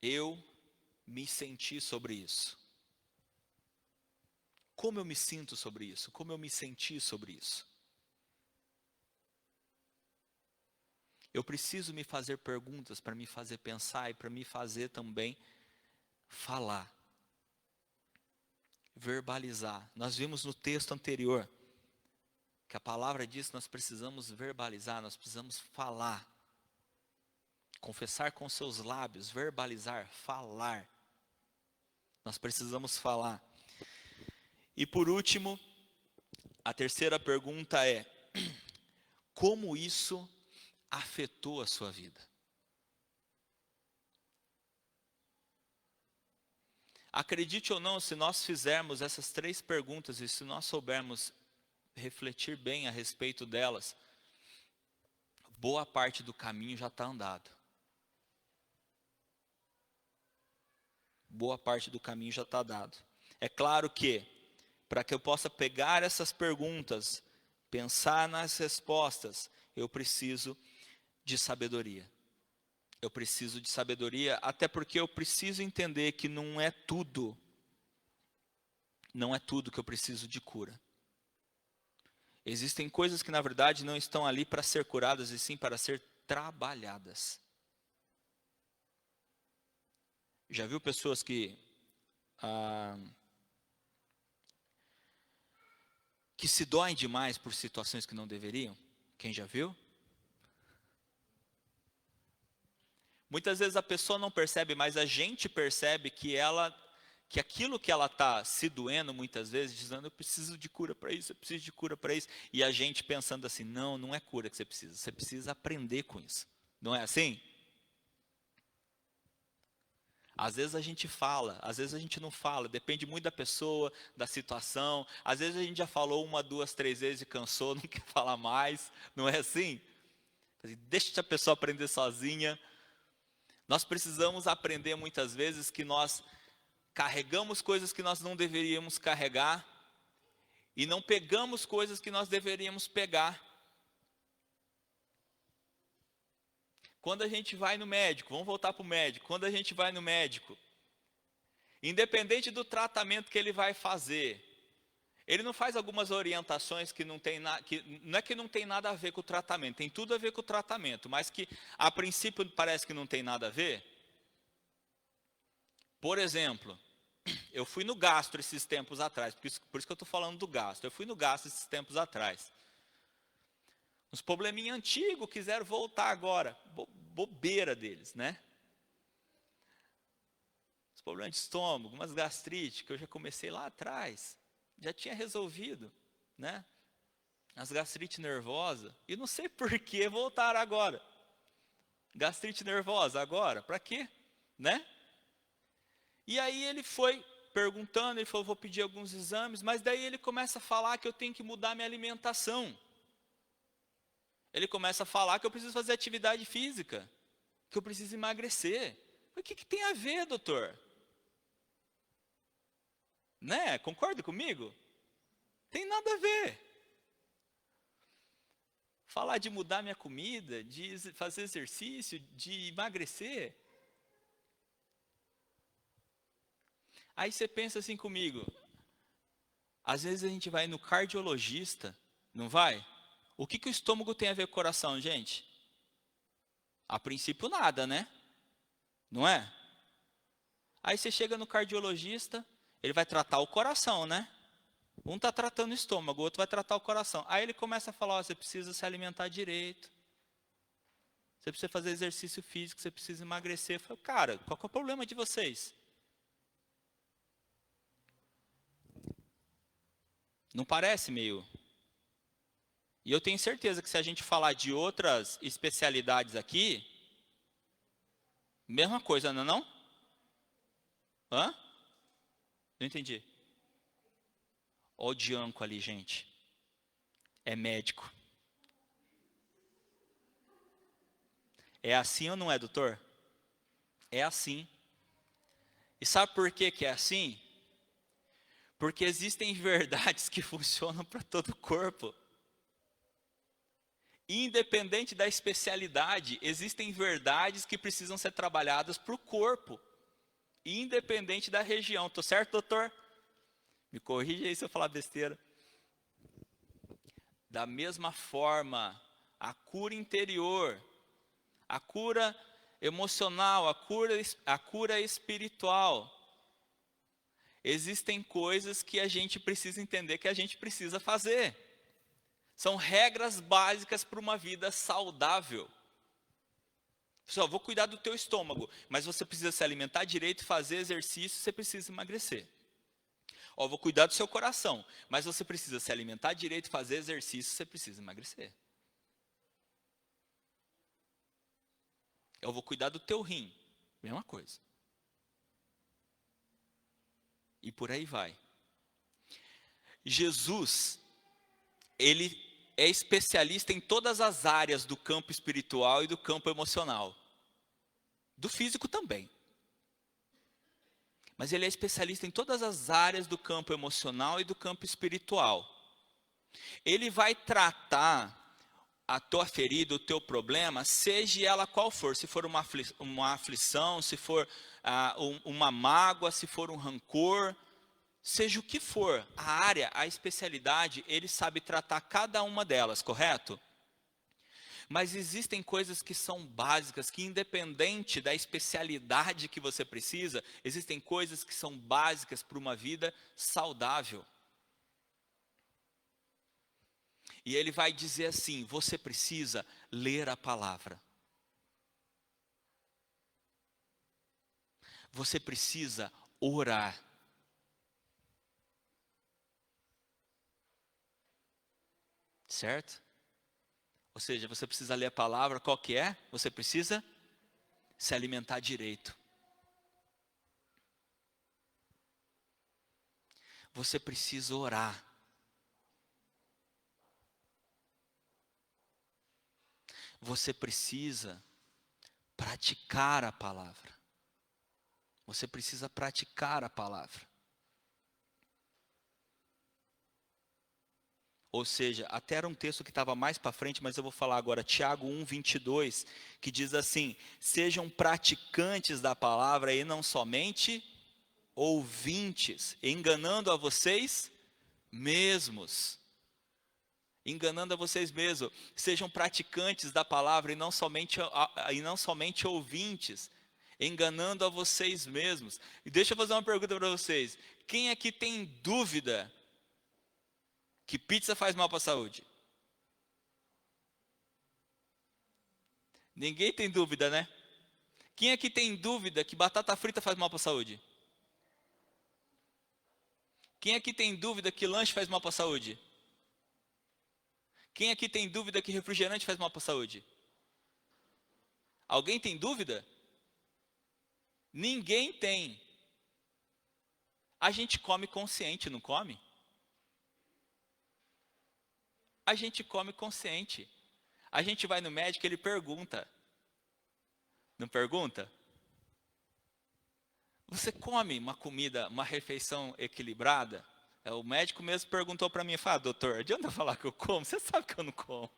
eu me senti sobre isso? Como eu me sinto sobre isso? Como eu me senti sobre isso? Eu preciso me fazer perguntas para me fazer pensar e para me fazer também falar. Verbalizar. Nós vimos no texto anterior que a palavra diz que nós precisamos verbalizar, nós precisamos falar. Confessar com seus lábios, verbalizar, falar. Nós precisamos falar. E por último, a terceira pergunta é: como isso afetou a sua vida? Acredite ou não, se nós fizermos essas 3 perguntas e se nós soubermos refletir bem a respeito delas, boa parte do caminho já está andado. Boa parte do caminho já está dado. É claro que, para que eu possa pegar essas perguntas, pensar nas respostas, eu preciso de sabedoria. Eu preciso de sabedoria, até porque eu preciso entender que não é tudo que eu preciso de cura. Existem coisas que na verdade não estão ali para ser curadas, e sim para ser trabalhadas. Já viu pessoas que se doem demais por situações que não deveriam? Quem já viu? Muitas vezes a pessoa não percebe, mas a gente percebe que aquilo que ela está se doendo muitas vezes, dizendo: eu preciso de cura para isso, eu preciso de cura para isso. E a gente pensando assim: não é cura que você precisa aprender com isso. Não é assim? Às vezes a gente fala, às vezes a gente não fala, depende muito da pessoa, da situação. Às vezes a gente já falou 1, 2, 3 vezes e cansou, não quer falar mais, não é assim? Deixa a pessoa aprender sozinha. Nós precisamos aprender muitas vezes que nós carregamos coisas que nós não deveríamos carregar e não pegamos coisas que nós deveríamos pegar. Quando a gente vai no médico, vamos voltar para o médico. Quando a gente vai no médico, independente do tratamento que ele vai fazer, ele não faz algumas orientações que não é que não tem nada a ver com o tratamento, tem tudo a ver com o tratamento, mas que a princípio parece que não tem nada a ver. Por exemplo, eu fui no gastro esses tempos atrás, por isso que eu estou falando do gastro. Eu fui no gastro esses tempos atrás. Uns probleminha antigo, quiseram voltar agora. Bobeira deles, né? Os problemas de estômago, umas gastrite, que eu já comecei lá atrás. Já tinha resolvido, né? As gastrite nervosa. E não sei por que voltaram agora. Gastrite nervosa agora, para quê? Né? E aí ele foi perguntando, ele falou: vou pedir alguns exames, mas daí ele começa a falar que eu tenho que mudar minha alimentação. Ele começa a falar que eu preciso fazer atividade física, que eu preciso emagrecer. O que tem a ver, doutor? Né? Concorda comigo? Tem nada a ver. Falar de mudar minha comida, de fazer exercício, de emagrecer. Aí você pensa assim comigo, às vezes a gente vai no cardiologista, não vai? O que o estômago tem a ver com o coração, gente? A princípio nada, né? Não é? Aí você chega no cardiologista, ele vai tratar o coração, né? Um está tratando o estômago, o outro vai tratar o coração. Aí ele começa a falar: ó, você precisa se alimentar direito, você precisa fazer exercício físico, você precisa emagrecer. Eu falo: cara, qual que é o problema de vocês? Não parece meio... E eu tenho certeza que se a gente falar de outras especialidades aqui, mesma coisa, não é não? Hã? Não entendi. Olha o Dianco ali, gente. É médico. É assim ou não é, doutor? É assim. E sabe por que que é assim? Porque existem verdades que funcionam para todo o corpo. Independente da especialidade, existem verdades que precisam ser trabalhadas para o corpo. Independente da região. Estou certo, doutor? Me corrija aí se eu falar besteira. Da mesma forma, a cura interior, a cura emocional, a cura espiritual. Existem coisas que a gente precisa entender que a gente precisa fazer. São regras básicas para uma vida saudável. Só vou cuidar do teu estômago, mas você precisa se alimentar direito, fazer exercício, você precisa emagrecer. Ó, vou cuidar do seu coração, mas você precisa se alimentar direito, fazer exercício, você precisa emagrecer. Eu vou cuidar do teu rim, mesma coisa. E por aí vai. Jesus, ele é especialista em todas as áreas do campo espiritual e do campo emocional. Do físico também. Mas ele é especialista em todas as áreas do campo emocional e do campo espiritual. Ele vai tratar a tua ferida, o teu problema, seja ela qual for. Se for uma aflição, se for uma mágoa, se for um rancor, seja o que for, a área, a especialidade, ele sabe tratar cada uma delas, correto? Mas existem coisas que são básicas, que independente da especialidade que você precisa, existem coisas que são básicas para uma vida saudável. E ele vai dizer assim, você precisa ler a palavra. Você precisa orar. Certo? Ou seja, você precisa ler a palavra, qual que é? Você precisa se alimentar direito. Você precisa orar. Você precisa praticar a palavra. Você precisa praticar a palavra. Ou seja, até era um texto que estava mais para frente, mas eu vou falar agora, Tiago 1:22, que diz assim, sejam praticantes da palavra e não somente ouvintes, enganando a vocês mesmos. Enganando a vocês mesmos, sejam praticantes da palavra e não somente ouvintes, enganando a vocês mesmos. E deixa eu fazer uma pergunta para vocês, quem aqui tem dúvida que pizza faz mal para a saúde? Ninguém tem dúvida, né? Quem aqui tem dúvida que batata frita faz mal para a saúde? Quem aqui tem dúvida que lanche faz mal para a saúde? Quem aqui tem dúvida que refrigerante faz mal para a saúde? Alguém tem dúvida? Ninguém tem. A gente come consciente, não come? A gente come consciente. A gente vai no médico, ele pergunta. Não pergunta? Você come uma comida, uma refeição equilibrada? O médico mesmo perguntou para mim, falou, doutor, adianta falar que eu como? Você sabe que eu não como.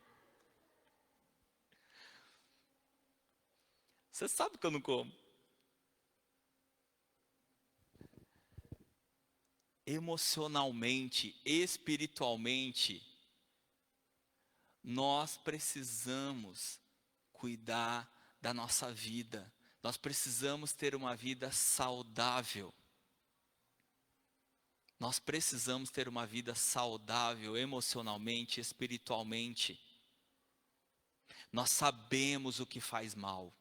Você sabe que eu não como. Emocionalmente, espiritualmente, nós precisamos cuidar da nossa vida. Nós precisamos ter uma vida saudável. Nós precisamos ter uma vida saudável emocionalmente, espiritualmente. Nós sabemos o que faz mal.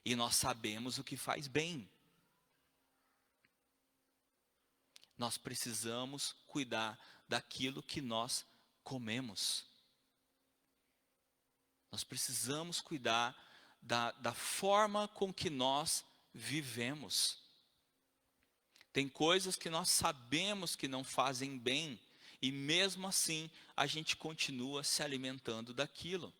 E nós sabemos o que faz bem. Nós precisamos cuidar daquilo que nós comemos. Nós precisamos cuidar da forma com que nós vivemos. Tem coisas que nós sabemos que não fazem bem, e mesmo assim a gente continua se alimentando daquilo.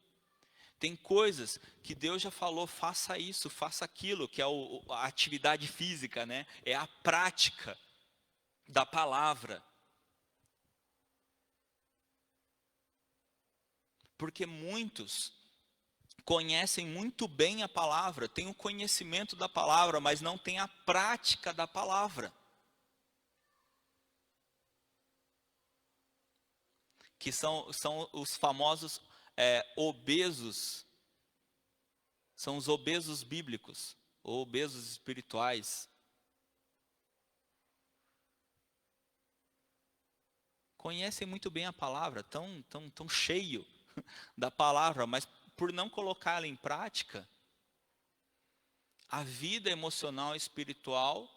Tem coisas que Deus já falou, faça isso, faça aquilo, que é a atividade física, né? É a prática da palavra. Porque muitos conhecem muito bem a palavra, têm o conhecimento da palavra, mas não têm a prática da palavra. Que são os famosos obesos, são os obesos bíblicos, ou obesos espirituais. Conhecem muito bem a palavra, tão cheio da palavra, mas por não colocá-la em prática, a vida emocional e espiritual,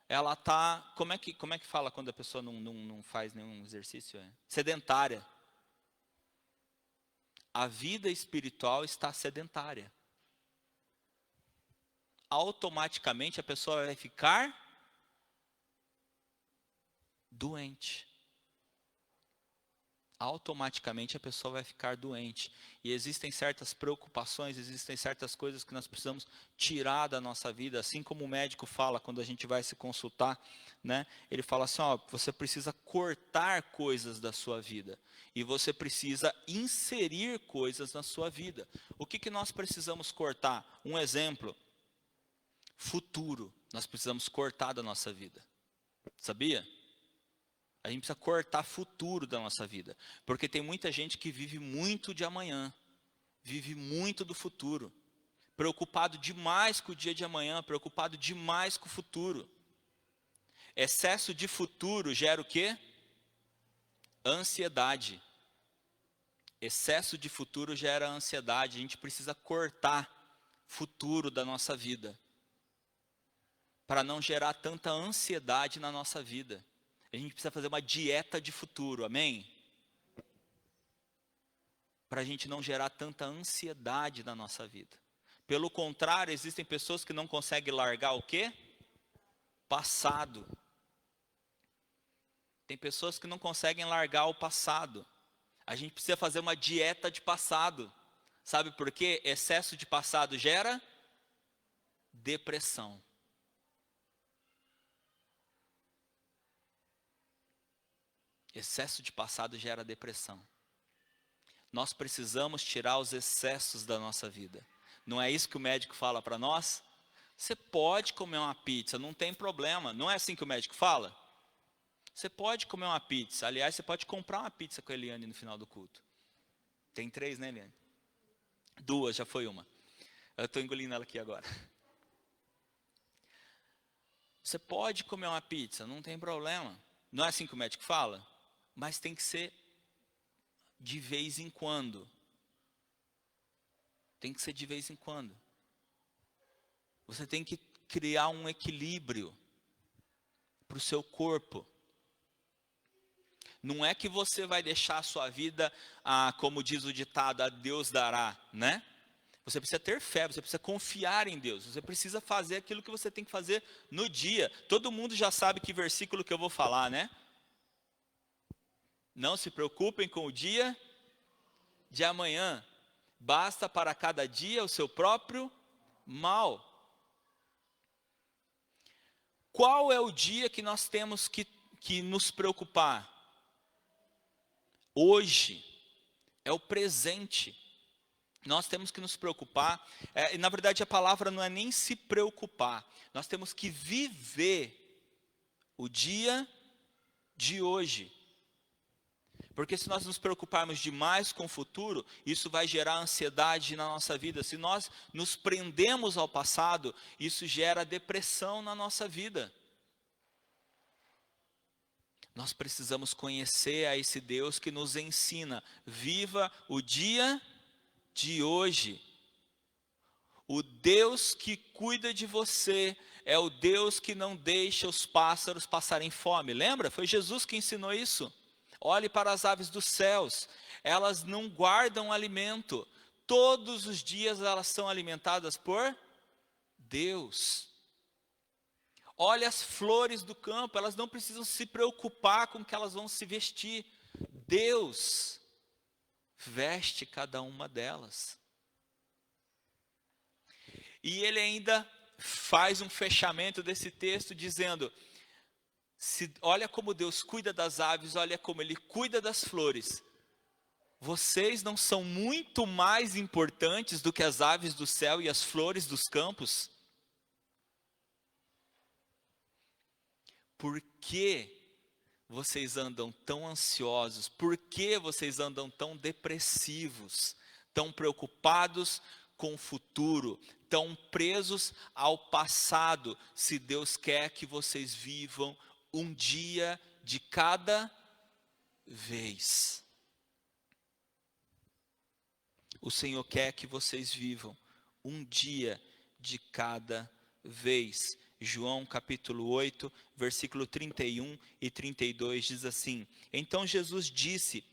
ela está, como é que fala quando a pessoa não faz nenhum exercício? Sedentária. A vida espiritual está sedentária. Automaticamente a pessoa vai ficar doente. Automaticamente a pessoa vai ficar doente. E existem certas preocupações, existem certas coisas que nós precisamos tirar da nossa vida, assim como o médico fala quando a gente vai se consultar, né? Ele fala assim, ó, você precisa cortar coisas da sua vida e você precisa inserir coisas na sua vida. O que nós precisamos cortar? Um exemplo, futuro, nós precisamos cortar da nossa vida. Sabia? A gente precisa cortar futuro da nossa vida, porque tem muita gente que vive muito de amanhã, vive muito do futuro, preocupado demais com o dia de amanhã, preocupado demais com o futuro. Excesso de futuro gera o quê? Ansiedade. Excesso de futuro gera ansiedade. A gente precisa cortar futuro da nossa vida, para não gerar tanta ansiedade na nossa vida. A gente precisa fazer uma dieta de futuro, amém? Para a gente não gerar tanta ansiedade na nossa vida. Pelo contrário, existem pessoas que não conseguem largar o quê? Passado. Tem pessoas que não conseguem largar o passado. A gente precisa fazer uma dieta de passado. Sabe por quê? Excesso de passado gera depressão. Excesso de passado gera depressão. Nós precisamos tirar os excessos da nossa vida. Não é isso que o médico fala para nós? Você pode comer uma pizza, não tem problema. Não é assim que o médico fala? Você pode comer uma pizza. Aliás, você pode comprar uma pizza com a Eliane no final do culto. Tem 3, né, Eliane? 2, já foi uma. Eu estou engolindo ela aqui agora. Você pode comer uma pizza, não tem problema. Não é assim que o médico fala? Mas tem que ser de vez em quando. Tem que ser de vez em quando. Você tem que criar um equilíbrio para o seu corpo. Não é que você vai deixar a sua vida, como diz o ditado, a Deus dará, né? Você precisa ter fé, você precisa confiar em Deus. Você precisa fazer aquilo que você tem que fazer no dia. Todo mundo já sabe que versículo que eu vou falar, né? Não se preocupem com o dia de amanhã. Basta para cada dia o seu próprio mal. Qual é o dia que nós temos que nos preocupar? Hoje é o presente. Nós temos que nos preocupar. E na verdade a palavra não é nem se preocupar. Nós temos que viver o dia de hoje. Porque se nós nos preocuparmos demais com o futuro, isso vai gerar ansiedade na nossa vida. Se nós nos prendemos ao passado, isso gera depressão na nossa vida. Nós precisamos conhecer a esse Deus que nos ensina. Viva o dia de hoje. O Deus que cuida de você é o Deus que não deixa os pássaros passarem fome. Lembra? Foi Jesus que ensinou isso. Olhe para as aves dos céus, elas não guardam alimento, todos os dias elas são alimentadas por Deus. Olhe as flores do campo, elas não precisam se preocupar com o que elas vão se vestir. Deus veste cada uma delas. E ele ainda faz um fechamento desse texto dizendo, olha como Deus cuida das aves, olha como Ele cuida das flores. Vocês não são muito mais importantes do que as aves do céu e as flores dos campos? Por que vocês andam tão ansiosos? Por que vocês andam tão depressivos? Tão preocupados com o futuro? Tão presos ao passado? Se Deus quer que vocês vivam um dia de cada vez. O Senhor quer que vocês vivam um dia de cada vez. João capítulo 8, versículo 31 e 32 diz assim: Então Jesus disse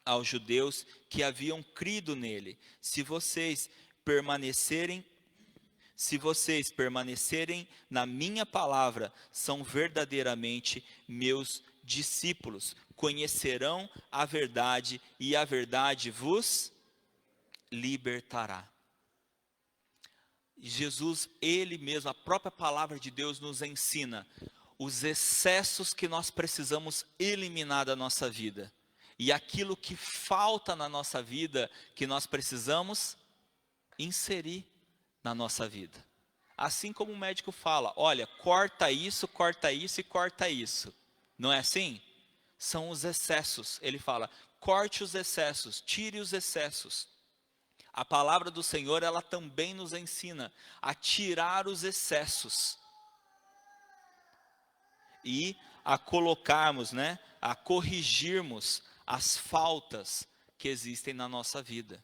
aos judeus que haviam crido nele: Se vocês permanecerem na minha palavra, são verdadeiramente meus discípulos. Conhecerão a verdade e a verdade vos libertará. Jesus, Ele mesmo, a própria palavra de Deus nos ensina os excessos que nós precisamos eliminar da nossa vida. E aquilo que falta na nossa vida, que nós precisamos inserir na nossa vida. Assim como o médico fala, olha, corta isso e corta isso. Não é assim? São os excessos. Ele fala, corte os excessos, tire os excessos. A palavra do Senhor, ela também nos ensina a tirar os excessos. E a colocarmos, a corrigirmos as faltas que existem na nossa vida.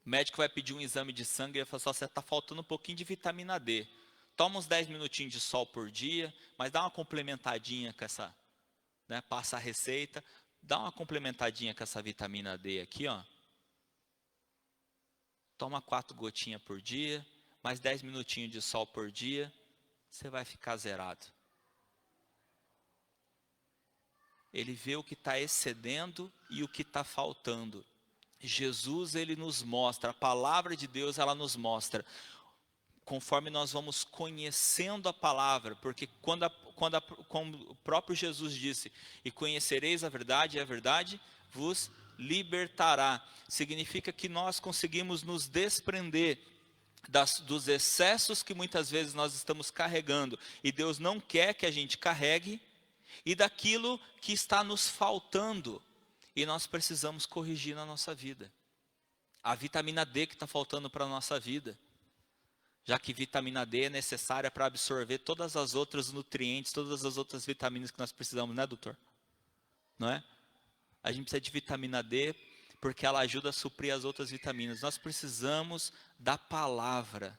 O médico vai pedir um exame de sangue e vai falar, você está faltando um pouquinho de vitamina D. Toma uns 10 minutinhos de sol por dia, mas dá uma complementadinha com essa, passa a receita, dá uma complementadinha com essa vitamina D aqui, ó. Toma 4 gotinhas por dia, mais 10 minutinhos de sol por dia, você vai ficar zerado. Ele vê o que está excedendo e o que está faltando. Jesus, Ele nos mostra, a palavra de Deus, ela nos mostra, conforme nós vamos conhecendo a palavra, porque como o próprio Jesus disse, e conhecereis a verdade, e a verdade vos libertará. Significa que nós conseguimos nos desprender dos excessos que muitas vezes nós estamos carregando, e Deus não quer que a gente carregue, e daquilo que está nos faltando, e nós precisamos corrigir na nossa vida. A vitamina D que está faltando para a nossa vida, já que vitamina D é necessária para absorver todas as outras nutrientes, todas as outras vitaminas que nós precisamos, né, doutor? Não é? A gente precisa de vitamina D, porque ela ajuda a suprir as outras vitaminas. Nós precisamos da palavra.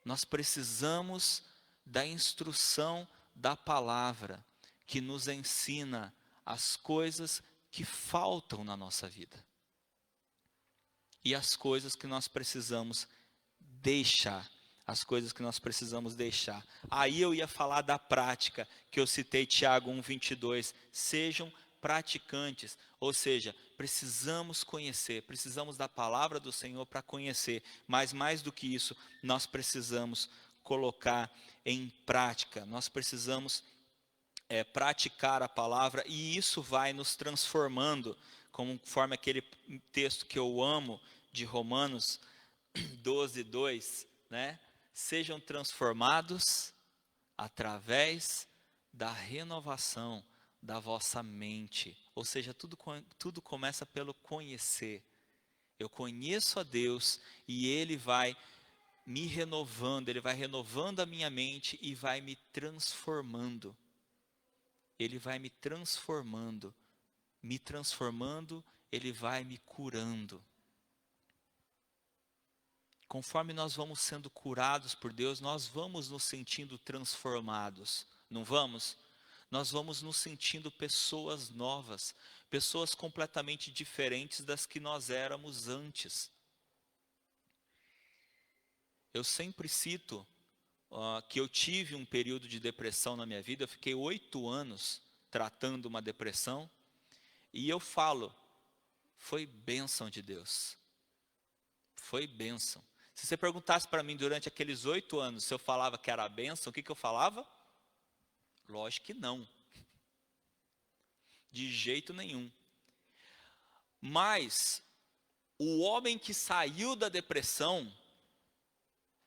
Nós precisamos da instrução da palavra, que nos ensina as coisas que faltam na nossa vida. E as coisas que nós precisamos deixar. As coisas que nós precisamos deixar. Aí eu ia falar da prática, que eu citei Tiago 1:22. Sejam praticantes, ou seja, precisamos conhecer, precisamos da palavra do Senhor para conhecer, mas mais do que isso, nós precisamos colocar em prática, nós precisamos praticar a palavra, e isso vai nos transformando, conforme aquele texto que eu amo, de Romanos 12:2, sejam transformados através da renovação da vossa mente. Ou seja, tudo começa pelo conhecer. Eu conheço a Deus e Ele vai me renovando, Ele vai renovando a minha mente e vai me transformando. Ele vai me transformando, Ele vai me curando. Conforme nós vamos sendo curados por Deus, nós vamos nos sentindo transformados, não vamos? nós vamos nos sentindo pessoas novas, pessoas completamente diferentes das que nós éramos antes. Eu sempre cito que eu tive um período de depressão na minha vida. Eu fiquei 8 anos tratando uma depressão, e eu falo, foi bênção de Deus. Foi bênção. Se você perguntasse para mim durante aqueles 8 anos se eu falava que era bênção, o que eu falava? Lógico que não. De jeito nenhum. Mas o homem que saiu da depressão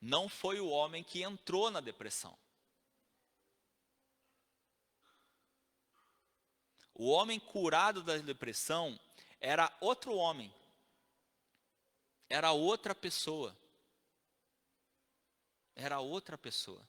não foi o homem que entrou na depressão. O homem curado da depressão era outro homem. Era outra pessoa. Era outra pessoa.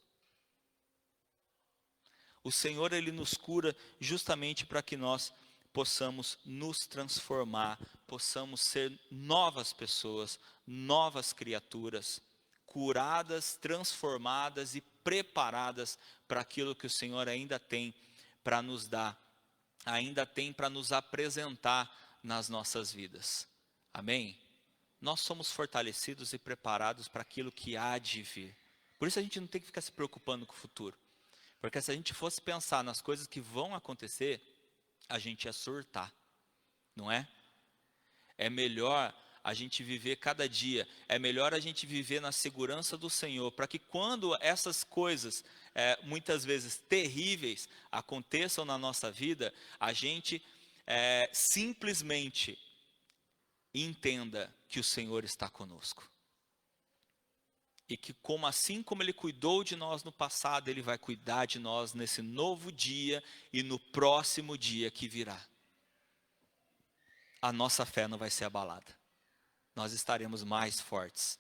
O Senhor, Ele nos cura justamente para que nós possamos nos transformar, possamos ser novas pessoas, novas criaturas, curadas, transformadas e preparadas para aquilo que o Senhor ainda tem para nos dar, ainda tem para nos apresentar nas nossas vidas. Amém? Nós somos fortalecidos e preparados para aquilo que há de vir. Por isso a gente não tem que ficar se preocupando com o futuro. Porque se a gente fosse pensar nas coisas que vão acontecer, a gente ia surtar, não é? É melhor a gente viver cada dia, é melhor a gente viver na segurança do Senhor, para que quando essas coisas, muitas vezes terríveis, aconteçam na nossa vida, a gente simplesmente entenda que o Senhor está conosco. E que assim como Ele cuidou de nós no passado, Ele vai cuidar de nós nesse novo dia e no próximo dia que virá. A nossa fé não vai ser abalada. Nós estaremos mais fortes.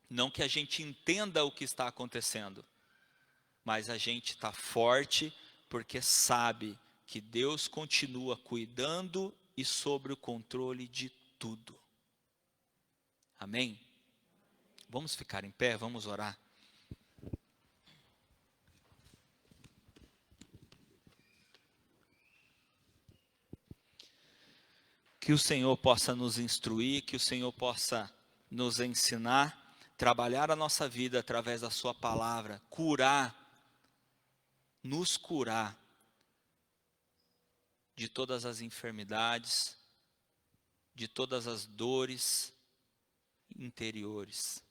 Não que a gente entenda o que está acontecendo, mas a gente está forte porque sabe que Deus continua cuidando e sobre o controle de tudo. Amém? Vamos ficar em pé, vamos orar. Que o Senhor possa nos instruir, que o Senhor possa nos ensinar, trabalhar a nossa vida através da sua palavra, curar, nos curar de todas as enfermidades, de todas as dores interiores,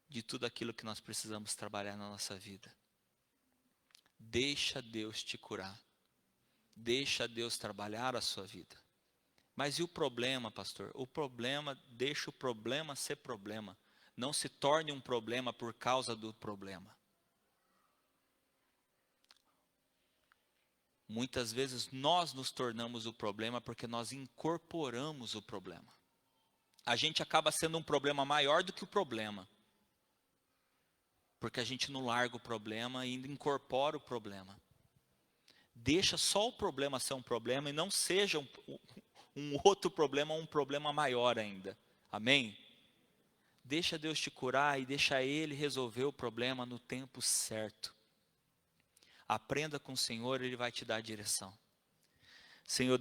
de tudo aquilo que nós precisamos trabalhar na nossa vida. Deixa Deus te curar. Deixa Deus trabalhar a sua vida. Mas e o problema, pastor? O problema, deixa o problema ser problema. Não se torne um problema por causa do problema. Muitas vezes nós nos tornamos o problema porque nós incorporamos o problema. A gente acaba sendo um problema maior do que o problema. Porque a gente não larga o problema e ainda incorpora o problema. Deixa só o problema ser um problema e não seja um outro problema, um problema maior ainda. Amém? Deixa Deus te curar e deixa Ele resolver o problema no tempo certo. Aprenda com o Senhor, Ele vai te dar a direção. Senhor,